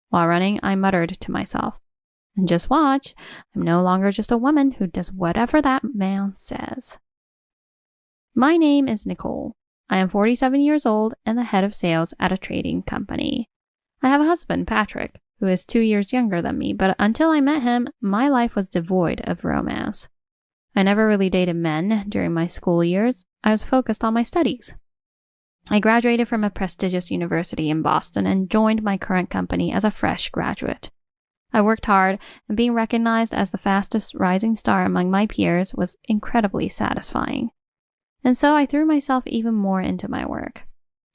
While running, I muttered to myself, and just watch, I'm no longer just a woman who does whatever that man says. My name is Nicole. I am 47 years old and the head of sales at a trading company. I have a husband, Patrick, who is 2 years younger than me, but until I met him, my life was devoid of romance. I never really dated men during my school years. I was focused on my studies. I graduated from a prestigious university in Boston and joined my current company as a fresh graduate. I worked hard, and being recognized as the fastest rising star among my peers was incredibly satisfying. And so I threw myself even more into my work.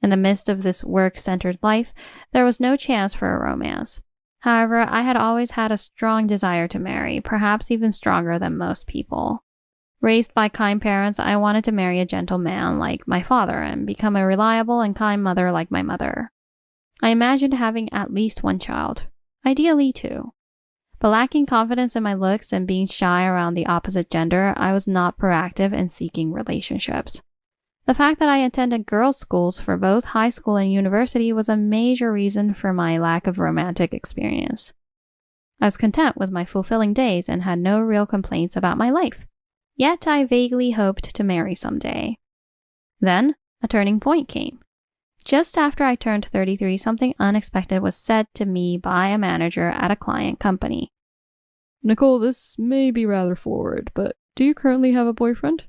In the midst of this work-centered life, there was no chance for a romance. However, I had always had a strong desire to marry, perhaps even stronger than most people. Raised by kind parents, I wanted to marry a gentle man like my father and become a reliable and kind mother like my mother. I imagined having at least one child, ideally two. But lacking confidence in my looks and being shy around the opposite gender, I was not proactive in seeking relationships. The fact that I attended girls' schools for both high school and university was a major reason for my lack of romantic experience. I was content with my fulfilling days and had no real complaints about my life. Yet I vaguely hoped to marry someday. Then, a turning point came. Just after I turned 33, something unexpected was said to me by a manager at a client company. Nicole, this may be rather forward, but do you currently have a boyfriend?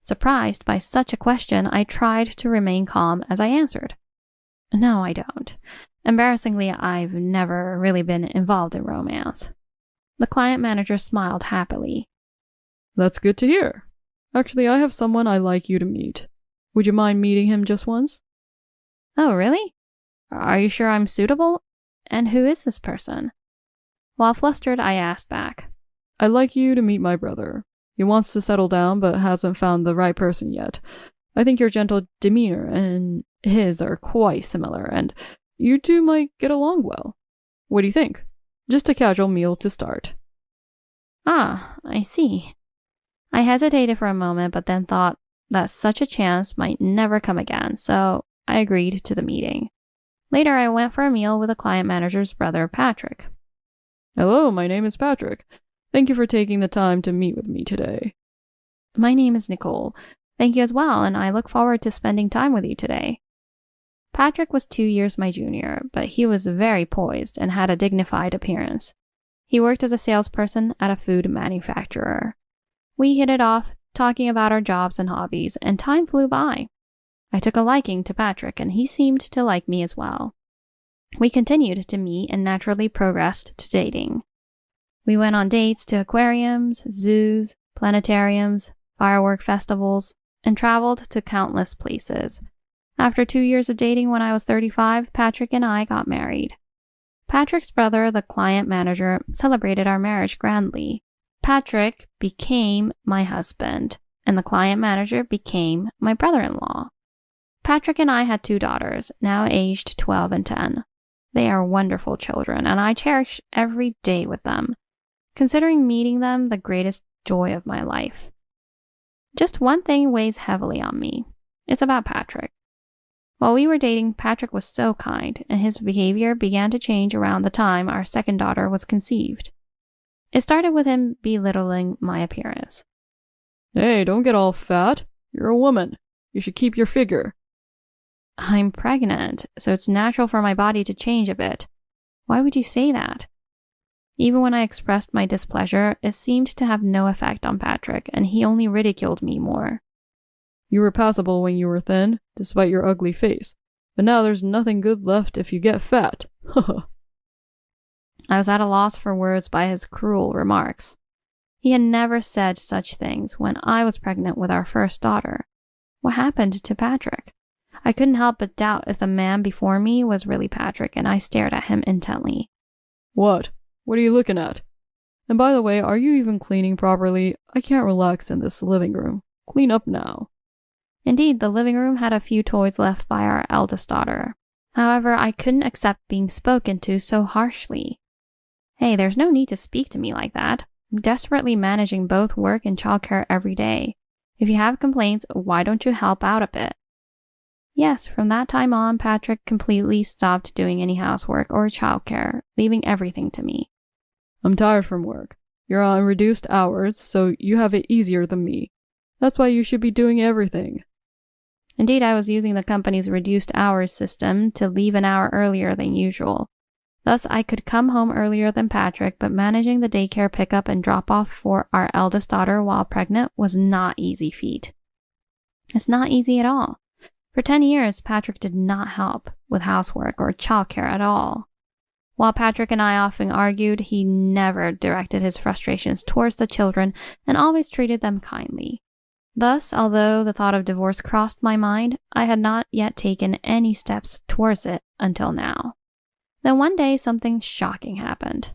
Surprised by such a question, I tried to remain calm as I answered. No, I don't. Embarrassingly, I've never really been involved in romance. The client manager smiled happily. That's good to hear. Actually, I have someone I'd like you to meet. Would you mind meeting him just once? Oh, really? Are you sure I'm suitable? And who is this person? While flustered, I asked back. I'd like you to meet my brother. He wants to settle down but hasn't found the right person yet. I think your gentle demeanor and his are quite similar, and you two might get along well. What do you think? Just a casual meal to start. Ah, I see. I hesitated for a moment, but then thought that such a chance might never come again, so I agreed to the meeting. Later, I went for a meal with the client manager's brother, Patrick. Hello, my name is Patrick. Thank you for taking the time to meet with me today. My name is Nicole. Thank you as well, and I look forward to spending time with you today. Patrick was 2 years my junior, but he was very poised and had a dignified appearance. He worked as a salesperson at a food manufacturer. We hit it off, talking about our jobs and hobbies, and time flew by. I took a liking to Patrick, and he seemed to like me as well. We continued to meet and naturally progressed to dating. We went on dates to aquariums, zoos, planetariums, firework festivals, and traveled to countless places. After 2 years of dating when I was 35, Patrick and I got married. Patrick's brother, the client manager, celebrated our marriage grandly. Patrick became my husband. and the client manager became my brother-in-law. Patrick and I had 2 daughters, now aged 12 and 10. They are wonderful children, and I cherish every day with them, considering meeting them the greatest joy of my life. Just one thing weighs heavily on me. It's about Patrick. While we were dating, Patrick was so kind, and his behavior began to change around the time our second daughter was conceived. It started with him belittling my appearance. Hey, don't get all fat. You're a woman. You should keep your figure. I'm pregnant, so it's natural for my body to change a bit. Why would you say that? Even when I expressed my displeasure, it seemed to have no effect on Patrick, and he only ridiculed me more. You were passable when you were thin, despite your ugly face. But now there's nothing good left if you get fat. I was at a loss for words by his cruel remarks. He had never said such things when I was pregnant with our first daughter. What happened to Patrick? I couldn't help but doubt if the man before me was really Patrick, and I stared at him intently. What? What are you looking at? And by the way, are you even cleaning properly? I can't relax in this living room. Clean up now. Indeed, the living room had a few toys left by our eldest daughter. However, I couldn't accept being spoken to so harshly. Hey, there's no need to speak to me like that. I'm desperately managing both work and childcare every day. If you have complaints, why don't you help out a bit? Yes, from that time on, Patrick completely stopped doing any housework or childcare, leaving everything to me. I'm tired from work. You're on reduced hours, so you have it easier than me. That's why you should be doing everything. Indeed, I was using the company's reduced hours system to leave an hour earlier than usual. Thus, I could come home earlier than Patrick, but managing the daycare pickup and drop-off for our eldest daughter while pregnant was not easy feat. It's not easy at all. For 10 years, Patrick did not help with housework or childcare at all. While Patrick and I often argued, he never directed his frustrations towards the children and always treated them kindly. Thus, although the thought of divorce crossed my mind, I had not yet taken any steps towards it until now. Then one day, something shocking happened.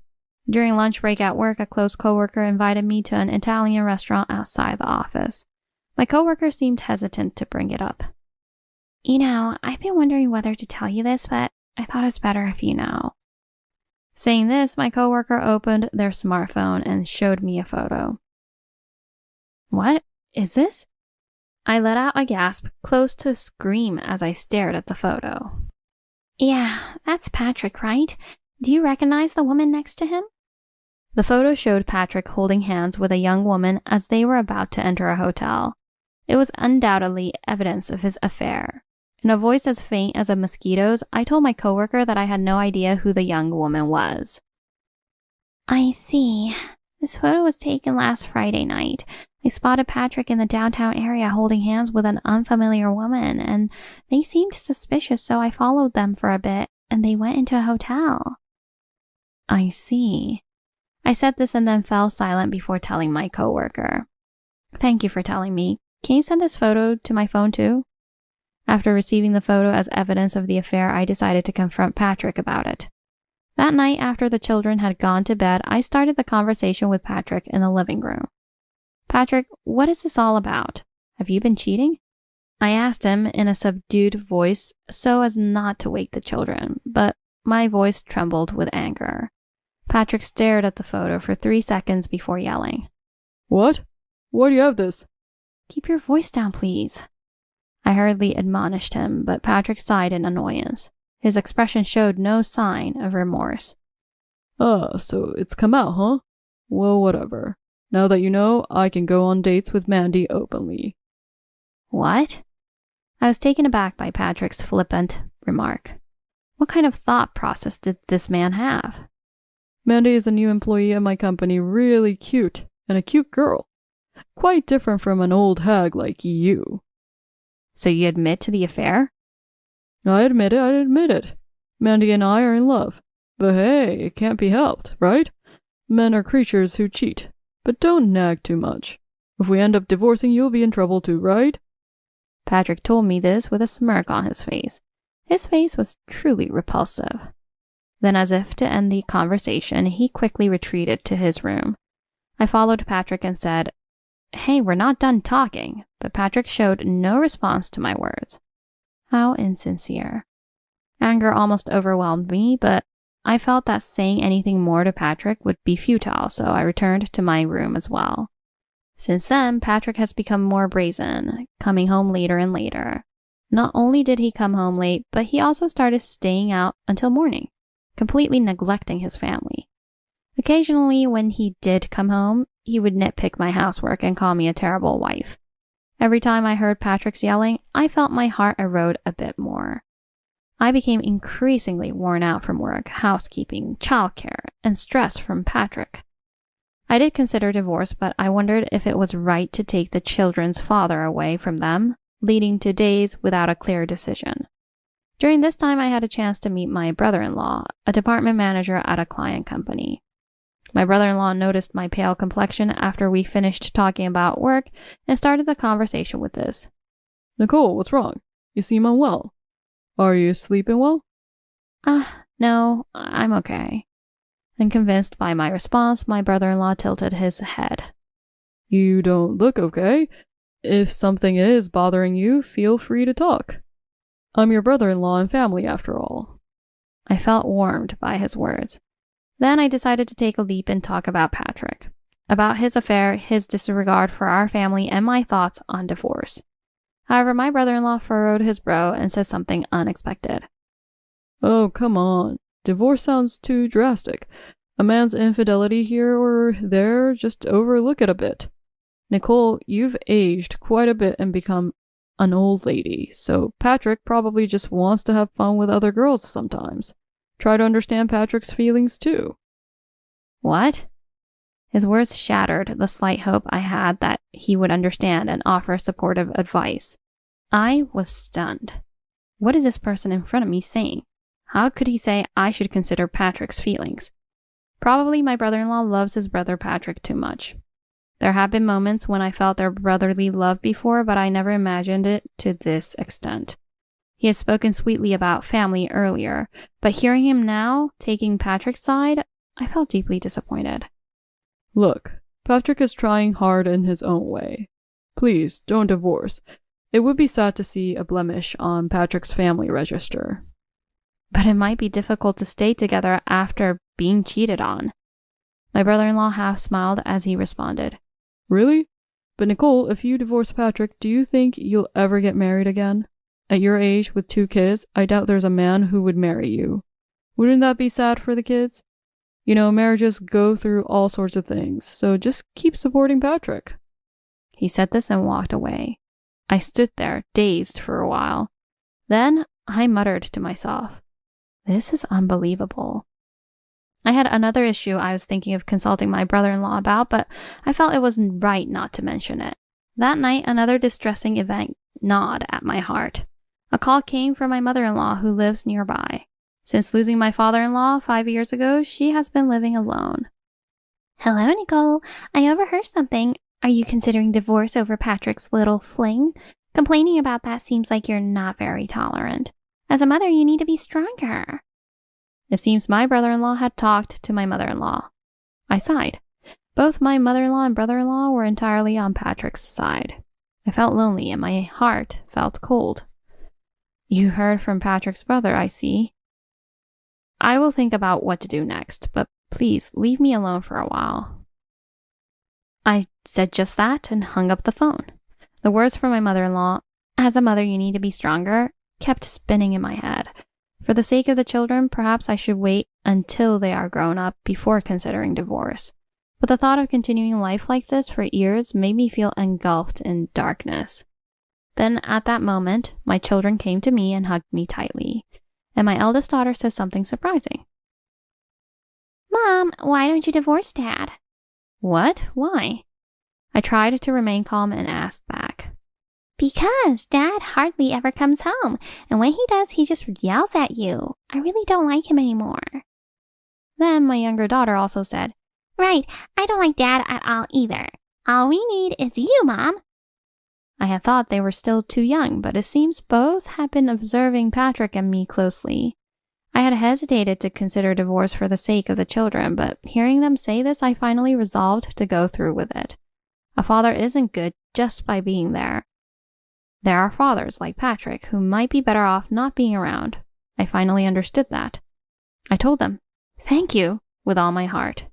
During lunch break at work, a close coworker invited me to an Italian restaurant outside the office. My coworker seemed hesitant to bring it up. You know, I've been wondering whether to tell you this, but I thought it's better if you know. Saying this, my coworker opened their smartphone and showed me a photo. What is this? I let out a gasp, close to a scream as I stared at the photo. Yeah, that's Patrick, right? Do you recognize the woman next to him? The photo showed Patrick holding hands with a young woman as they were about to enter a hotel. It was undoubtedly evidence of his affair. In a voice as faint as a mosquito's, I told my coworker that I had no idea who the young woman was. I see. This photo was taken last Friday night. I spotted Patrick in the downtown area holding hands with an unfamiliar woman, and they seemed suspicious, so I followed them for a bit, and they went into a hotel. I see. I said this and then fell silent before telling my coworker. Thank you for telling me. Can you send this photo to my phone too? After receiving the photo as evidence of the affair, I decided to confront Patrick about it. That night, after the children had gone to bed, I started the conversation with Patrick in the living room. Patrick, what is this all about? Have you been cheating? I asked him in a subdued voice so as not to wake the children, but my voice trembled with anger. Patrick stared at the photo for 3 seconds before yelling. What? Why do you have this? Keep your voice down, please. I hurriedly admonished him, but Patrick sighed in annoyance. His expression showed no sign of remorse. So it's come out, huh? Well, whatever. Now that you know, I can go on dates with Mandy openly. What? I was taken aback by Patrick's flippant remark. What kind of thought process did this man have? Mandy is a new employee at my company, really cute, and a cute girl. Quite different from an old hag like you. So you admit to the affair? I admit it. Mandy and I are in love. But hey, it can't be helped, right? Men are creatures who cheat. But don't nag too much. If we end up divorcing, you'll be in trouble too, right? Patrick told me this with a smirk on his face. His face was truly repulsive. Then, as if to end the conversation, he quickly retreated to his room. I followed Patrick and said, "Hey, we're not done talking," but Patrick showed no response to my words. How insincere. Anger almost overwhelmed me, but I felt that saying anything more to Patrick would be futile, so I returned to my room as well. Since then, Patrick has become more brazen, coming home later and later. Not only did he come home late, but he also started staying out until morning, completely neglecting his family. Occasionally, when he did come home, he would nitpick my housework and call me a terrible wife. Every time I heard Patrick's yelling, I felt my heart erode a bit more. I became increasingly worn out from work, housekeeping, childcare, and stress from Patrick. I did consider divorce, but I wondered if it was right to take the children's father away from them, leading to days without a clear decision. During this time, I had a chance to meet my brother-in-law, a department manager at a client company. My brother-in-law noticed my pale complexion after we finished talking about work and started the conversation with this. "Nicole, what's wrong? You seem unwell. Are you sleeping well?" No, I'm okay." And convinced by my response, my brother-in-law tilted his head. "You don't look okay. If something is bothering you, feel free to talk. I'm your brother-in-law and family, after all." I felt warmed by his words. Then I decided to take a leap and talk about Patrick, about his affair, his disregard for our family, and my thoughts on divorce. However, my brother-in-law furrowed his brow and said something unexpected. "Oh, come on. Divorce sounds too drastic. A man's infidelity here or there, just overlook it a bit. Nicole, you've aged quite a bit and become an old lady, so Patrick probably just wants to have fun with other girls sometimes. Try to understand Patrick's feelings too." What? His words shattered the slight hope I had that he would understand and offer supportive advice. I was stunned. What is this person in front of me saying? How could he say I should consider Patrick's feelings? Probably my brother-in-law loves his brother Patrick too much. There have been moments when I felt their brotherly love before, but I never imagined it to this extent. He had spoken sweetly about family earlier, but hearing him now, taking Patrick's side, I felt deeply disappointed. "Look, Patrick is trying hard in his own way. Please, don't divorce. It would be sad to see a blemish on Patrick's family register." But it might be difficult to stay together after being cheated on. My brother-in-law half smiled as he responded. "Really? But Nicole, if you divorce Patrick, do you think you'll ever get married again? At your age, with 2 kids, I doubt there's a man who would marry you. Wouldn't that be sad for the kids? You know, marriages go through all sorts of things, so just keep supporting Patrick." He said this and walked away. I stood there, dazed for a while. Then I muttered to myself, "This is unbelievable." I had another issue I was thinking of consulting my brother-in-law about, but I felt it was right not to mention it. That night, another distressing event gnawed at my heart. A call came from my mother-in-law who lives nearby. Since losing my father-in-law 5 years ago, she has been living alone. "Hello, Nicole. I overheard something. Are you considering divorce over Patrick's little fling? Complaining about that seems like you're not very tolerant. As a mother, you need to be stronger." It seems my brother-in-law had talked to my mother-in-law. I sighed. Both my mother-in-law and brother-in-law were entirely on Patrick's side. I felt lonely and my heart felt cold. "You heard from Patrick's brother, I see." "I will think about what to do next, but please leave me alone for a while." I said just that and hung up the phone. The words from my mother-in-law, "As a mother, you need to be stronger," kept spinning in my head. For the sake of the children, perhaps I should wait until they are grown up before considering divorce. But the thought of continuing life like this for years made me feel engulfed in darkness. Then, at that moment, my children came to me and hugged me tightly, and my eldest daughter said something surprising. "Mom, why don't you divorce Dad?" "What? Why?" I tried to remain calm and asked back. "Because Dad hardly ever comes home, and when he does, he just yells at you. I really don't like him anymore." Then my younger daughter also said, "Right, I don't like Dad at all either. All we need is you, Mom." I had thought they were still too young, but it seems both had been observing Patrick and me closely. I had hesitated to consider divorce for the sake of the children, but hearing them say this, I finally resolved to go through with it. A father isn't good just by being there. There are fathers like Patrick who might be better off not being around. I finally understood that. I told them, "Thank you," with all my heart.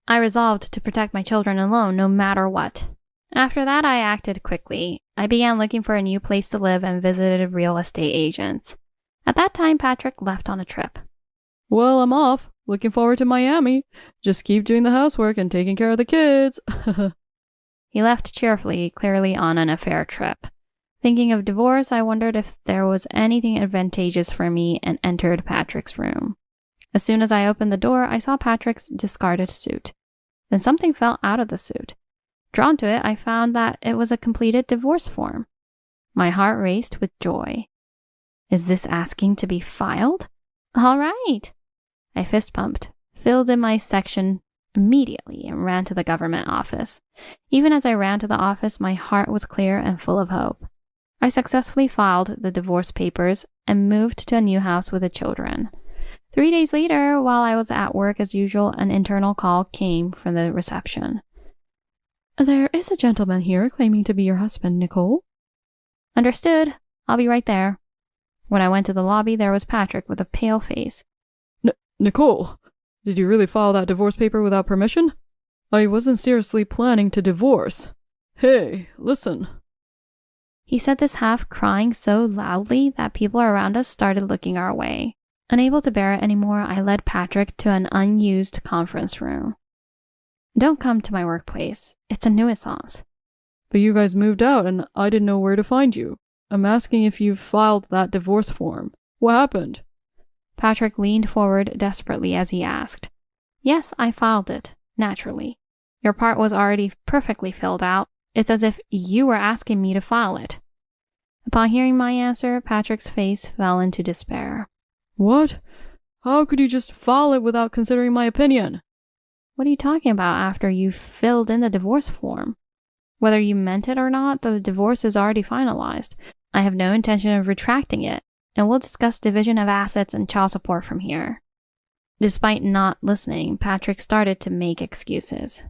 I resolved to protect my children alone no matter what. After that, I acted quickly. I began looking for a new place to live and visited real estate agents. At that time, Patrick left on a trip. Well, I'm off. Looking forward to Miami. Just keep doing the housework and taking care of the kids. He left cheerfully, clearly on an affair trip. Thinking of divorce, I wondered if there was anything advantageous for me and entered Patrick's room. As soon as I opened the door, I saw Patrick's discarded suit. Then something fell out of the suit. Drawn to it, I found that it was a completed divorce form. My heart raced with joy. Is this asking to be filed? All right. I fist pumped, filled in my section immediately, and ran to the government office. Even as I ran to the office, my heart was clear and full of hope. I successfully filed the divorce papers and moved to a new house with the children. 3 days later, while I was at work as usual, an internal call came from the reception. There is a gentleman here claiming to be your husband, Nicole. Understood. I'll be right there. When I went to the lobby, there was Patrick with a pale face. Nicole, did you really file that divorce paper without permission? I wasn't seriously planning to divorce. Hey, listen. He said this half crying so loudly that people around us started looking our way. Unable to bear it anymore, I led Patrick to an unused conference room. Don't come to my workplace. It's a nuisance. But you guys moved out and I didn't know where to find you. I'm asking if you've filed that divorce form. What happened? Patrick leaned forward desperately as he asked. Yes, I filed it, naturally. Your part was already perfectly filled out. It's as if you were asking me to file it. Upon hearing my answer, Patrick's face fell into despair. What? How could you just file it without considering my opinion? What are you talking about after you filled in the divorce form? Whether you meant it or not, the divorce is already finalized. I have no intention of retracting it, and we'll discuss division of assets and child support from here. Despite not listening, Patrick started to make excuses.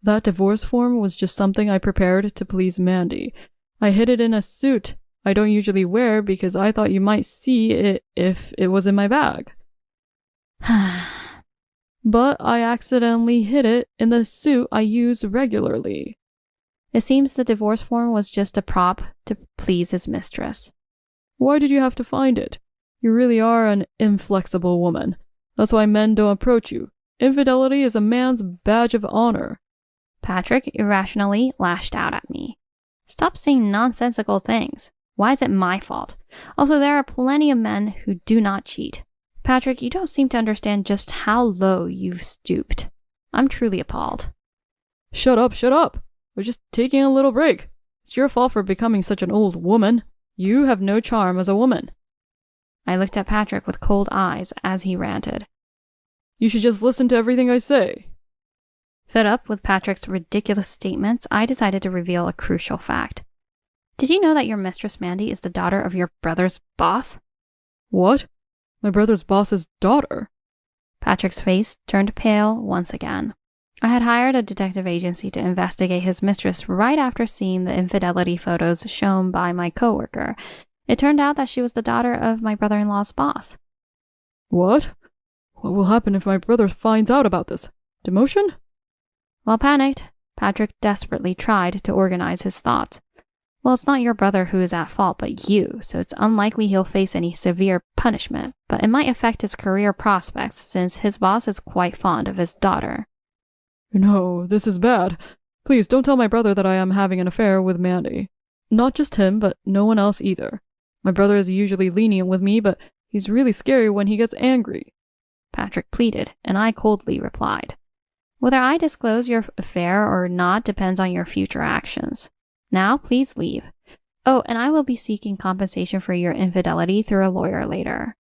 That divorce form was just something I prepared to please Mandy. I hid it in a suit I don't usually wear because I thought you might see it if it was in my bag. But I accidentally hid it in the suit I use regularly. It seems the divorce form was just a prop to please his mistress. Why did you have to find it? You really are an inflexible woman. That's why men don't approach you. Infidelity is a man's badge of honor. Patrick irrationally lashed out at me. Stop saying nonsensical things. Why is it my fault? Also, there are plenty of men who do not cheat. Patrick, you don't seem to understand just how low you've stooped. I'm truly appalled. Shut up, shut up. We're just taking a little break. It's your fault for becoming such an old woman. You have no charm as a woman. I looked at Patrick with cold eyes as he ranted. You should just listen to everything I say. Fed up with Patrick's ridiculous statements, I decided to reveal a crucial fact. Did you know that your mistress Mandy is the daughter of your brother's boss? What? My brother's boss's daughter? Patrick's face turned pale once again. I had hired a detective agency to investigate his mistress right after seeing the infidelity photos shown by my coworker. It turned out that she was the daughter of my brother-in-law's boss. What? What will happen if my brother finds out about this? Demotion? While panicked, Patrick desperately tried to organize his thoughts. Well, it's not your brother who is at fault, but you, so it's unlikely he'll face any severe punishment, but it might affect his career prospects since his boss is quite fond of his daughter. No, this is bad. Please don't tell my brother that I am having an affair with Mandy. Not just him, but no one else either. My brother is usually lenient with me, but he's really scary when he gets angry. Patrick pleaded, and I coldly replied. Whether I disclose your affair or not depends on your future actions. Now, please leave. Oh, and I will be seeking compensation for your infidelity through a lawyer later.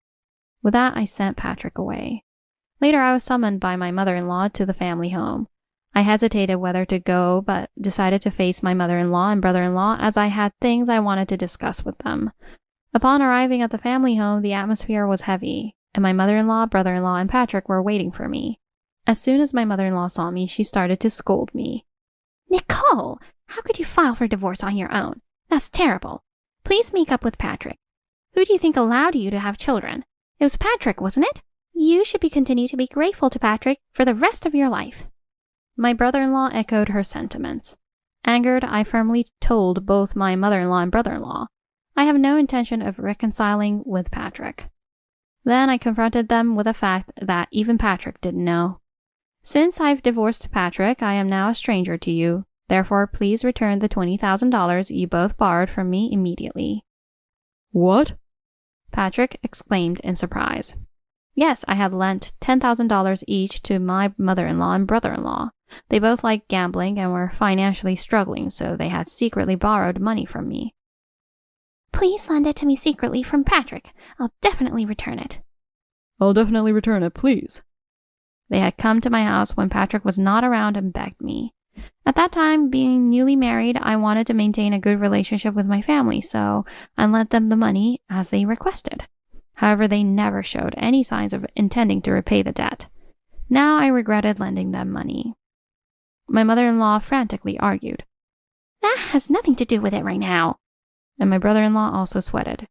With that, I sent Patrick away. Later, I was summoned by my mother-in-law to the family home. I hesitated whether to go, but decided to face my mother-in-law and brother-in-law as I had things I wanted to discuss with them. Upon arriving at the family home, the atmosphere was heavy, and my mother-in-law, brother-in-law, and Patrick were waiting for me. As soon as my mother-in-law saw me, she started to scold me. Nicole, how could you file for divorce on your own? That's terrible. Please make up with Patrick. Who do you think allowed you to have children? It was Patrick, wasn't it? You should continue to be grateful to Patrick for the rest of your life. My brother-in-law echoed her sentiments. Angered, I firmly told both my mother-in-law and brother-in-law I have no intention of reconciling with Patrick. Then I confronted them with the fact that even Patrick didn't know. Since I've divorced Patrick, I am now a stranger to you. Therefore, please return the $20,000 you both borrowed from me immediately. What? Patrick exclaimed in surprise. Yes, I had lent $10,000 each to my mother-in-law and brother-in-law. They both liked gambling and were financially struggling, so they had secretly borrowed money from me. Please lend it to me secretly from Patrick. I'll definitely return it. I'll definitely return it, please. They had come to my house when Patrick was not around and begged me. At that time, being newly married, I wanted to maintain a good relationship with my family, so I lent them the money as they requested. However, they never showed any signs of intending to repay the debt. Now I regretted lending them money. My mother-in-law frantically argued. That has nothing to do with it right now. And my brother-in-law also sweated.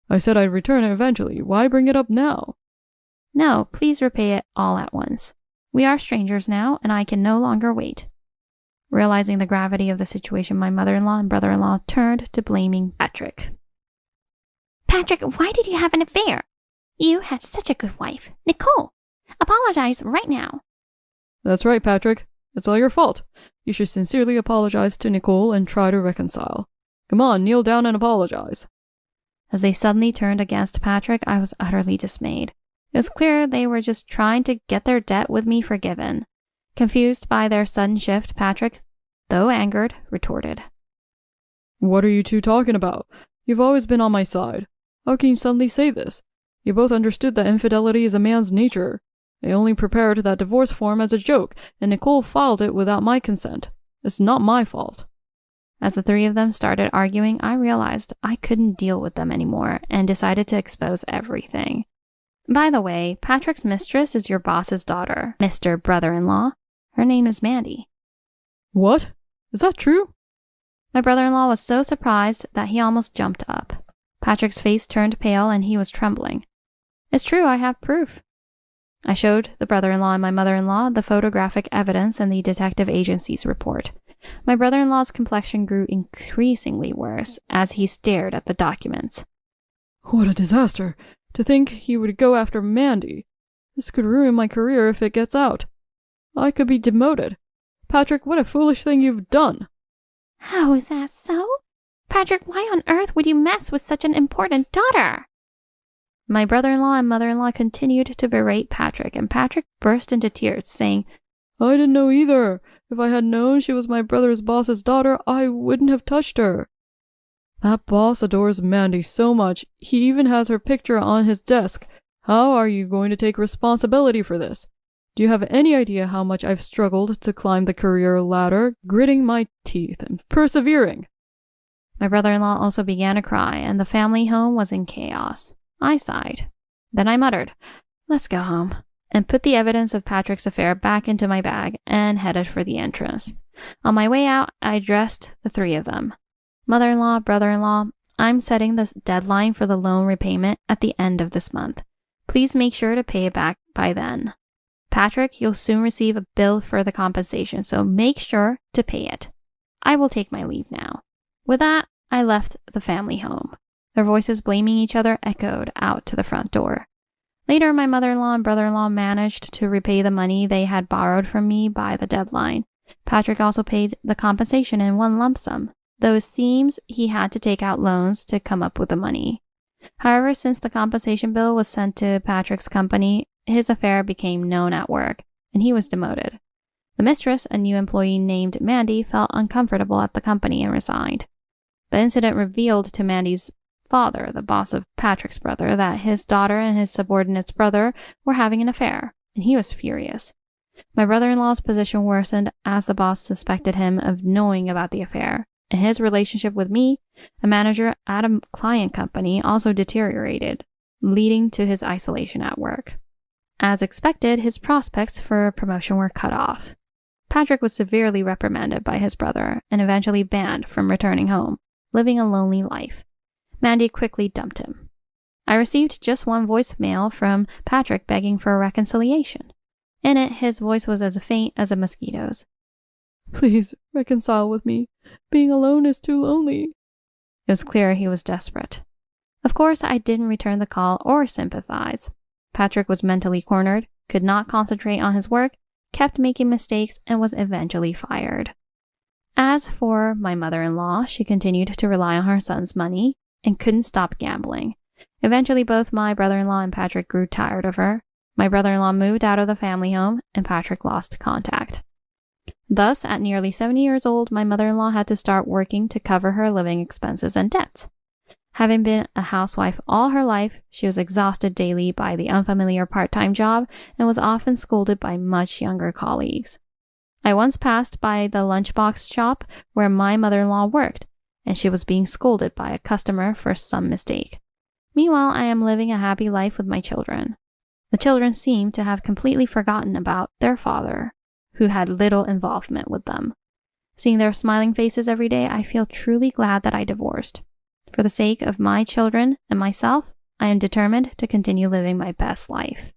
I said I'd return it eventually. Why bring it up now? No, please repay it all at once. We are strangers now, and I can no longer wait. Realizing the gravity of the situation, my mother-in-law and brother-in-law turned to blaming Patrick. Patrick, why did you have an affair? You had such a good wife. Nicole, apologize right now. That's right, Patrick. It's all your fault. You should sincerely apologize to Nicole and try to reconcile. Come on, kneel down and apologize. As they suddenly turned against Patrick, I was utterly dismayed. It was clear they were just trying to get their debt with me forgiven. Confused by their sudden shift, Patrick, though angered, retorted. What are you two talking about? You've always been on my side. How can you suddenly say this? You both understood that infidelity is a man's nature. They only prepared that divorce form as a joke, and Nicole filed it without my consent. It's not my fault. As the three of them started arguing, I realized I couldn't deal with them anymore and decided to expose everything. By the way, Patrick's mistress is your boss's daughter, Mr. Brother-in-law. Her name is Mandy. What? Is that true? My brother-in-law was so surprised that he almost jumped up. Patrick's face turned pale and he was trembling. It's true, I have proof. I showed the brother-in-law and my mother-in-law the photographic evidence and the detective agency's report. My brother-in-law's complexion grew increasingly worse as he stared at the documents. What a disaster! To think he would go after Mandy. This could ruin my career if it gets out. I could be demoted. Patrick, what a foolish thing you've done. How is that so? Patrick, why on earth would you mess with such an important daughter? My brother-in-law and mother-in-law continued to berate Patrick, and Patrick burst into tears, saying, I didn't know either. If I had known she was my brother's boss's daughter, I wouldn't have touched her. That boss adores Mandy so much, he even has her picture on his desk. How are you going to take responsibility for this? Do you have any idea how much I've struggled to climb the career ladder, gritting my teeth and persevering? My brother-in-law also began to cry, and the family home was in chaos. I sighed. Then I muttered, Let's go home, and put the evidence of Patrick's affair back into my bag and headed for the entrance. On my way out, I addressed the three of them. Mother-in-law, brother-in-law, I'm setting the deadline for the loan repayment at the end of this month. Please make sure to pay it back by then. Patrick, you'll soon receive a bill for the compensation, so make sure to pay it. I will take my leave now. With that, I left the family home. Their voices blaming each other echoed out to the front door. Later, my mother-in-law and brother-in-law managed to repay the money they had borrowed from me by the deadline. Patrick also paid the compensation in one lump sum, though it seems he had to take out loans to come up with the money. However, since the compensation bill was sent to Patrick's company, his affair became known at work, and he was demoted. The mistress, a new employee named Mandy, felt uncomfortable at the company and resigned. The incident revealed to Mandy's father, the boss of Patrick's brother, that his daughter and his subordinate's brother were having an affair, and he was furious. My brother-in-law's position worsened as the boss suspected him of knowing about the affair, and his relationship with me, a manager at a client company, also deteriorated, leading to his isolation at work. As expected, his prospects for promotion were cut off. Patrick was severely reprimanded by his brother and eventually banned from returning home, living a lonely life. Mandy quickly dumped him. I received just one voicemail from Patrick begging for a reconciliation. In it, his voice was as faint as a mosquito's. Please reconcile with me. Being alone is too lonely. It was clear he was desperate. Of course, I didn't return the call or sympathize. Patrick was mentally cornered, could not concentrate on his work, kept making mistakes, and was eventually fired. As for my mother-in-law, she continued to rely on her son's money and couldn't stop gambling. Eventually, both my brother-in-law and Patrick grew tired of her. My brother-in-law moved out of the family home, and Patrick lost contact. Thus, at nearly 70 years old, my mother-in-law had to start working to cover her living expenses and debts. Having been a housewife all her life, she was exhausted daily by the unfamiliar part-time job and was often scolded by much younger colleagues. I once passed by the lunchbox shop where my mother-in-law worked, and she was being scolded by a customer for some mistake. Meanwhile, I am living a happy life with my children. The children seem to have completely forgotten about their father, who had little involvement with them. Seeing their smiling faces every day, I feel truly glad that I divorced. For the sake of my children and myself, I am determined to continue living my best life.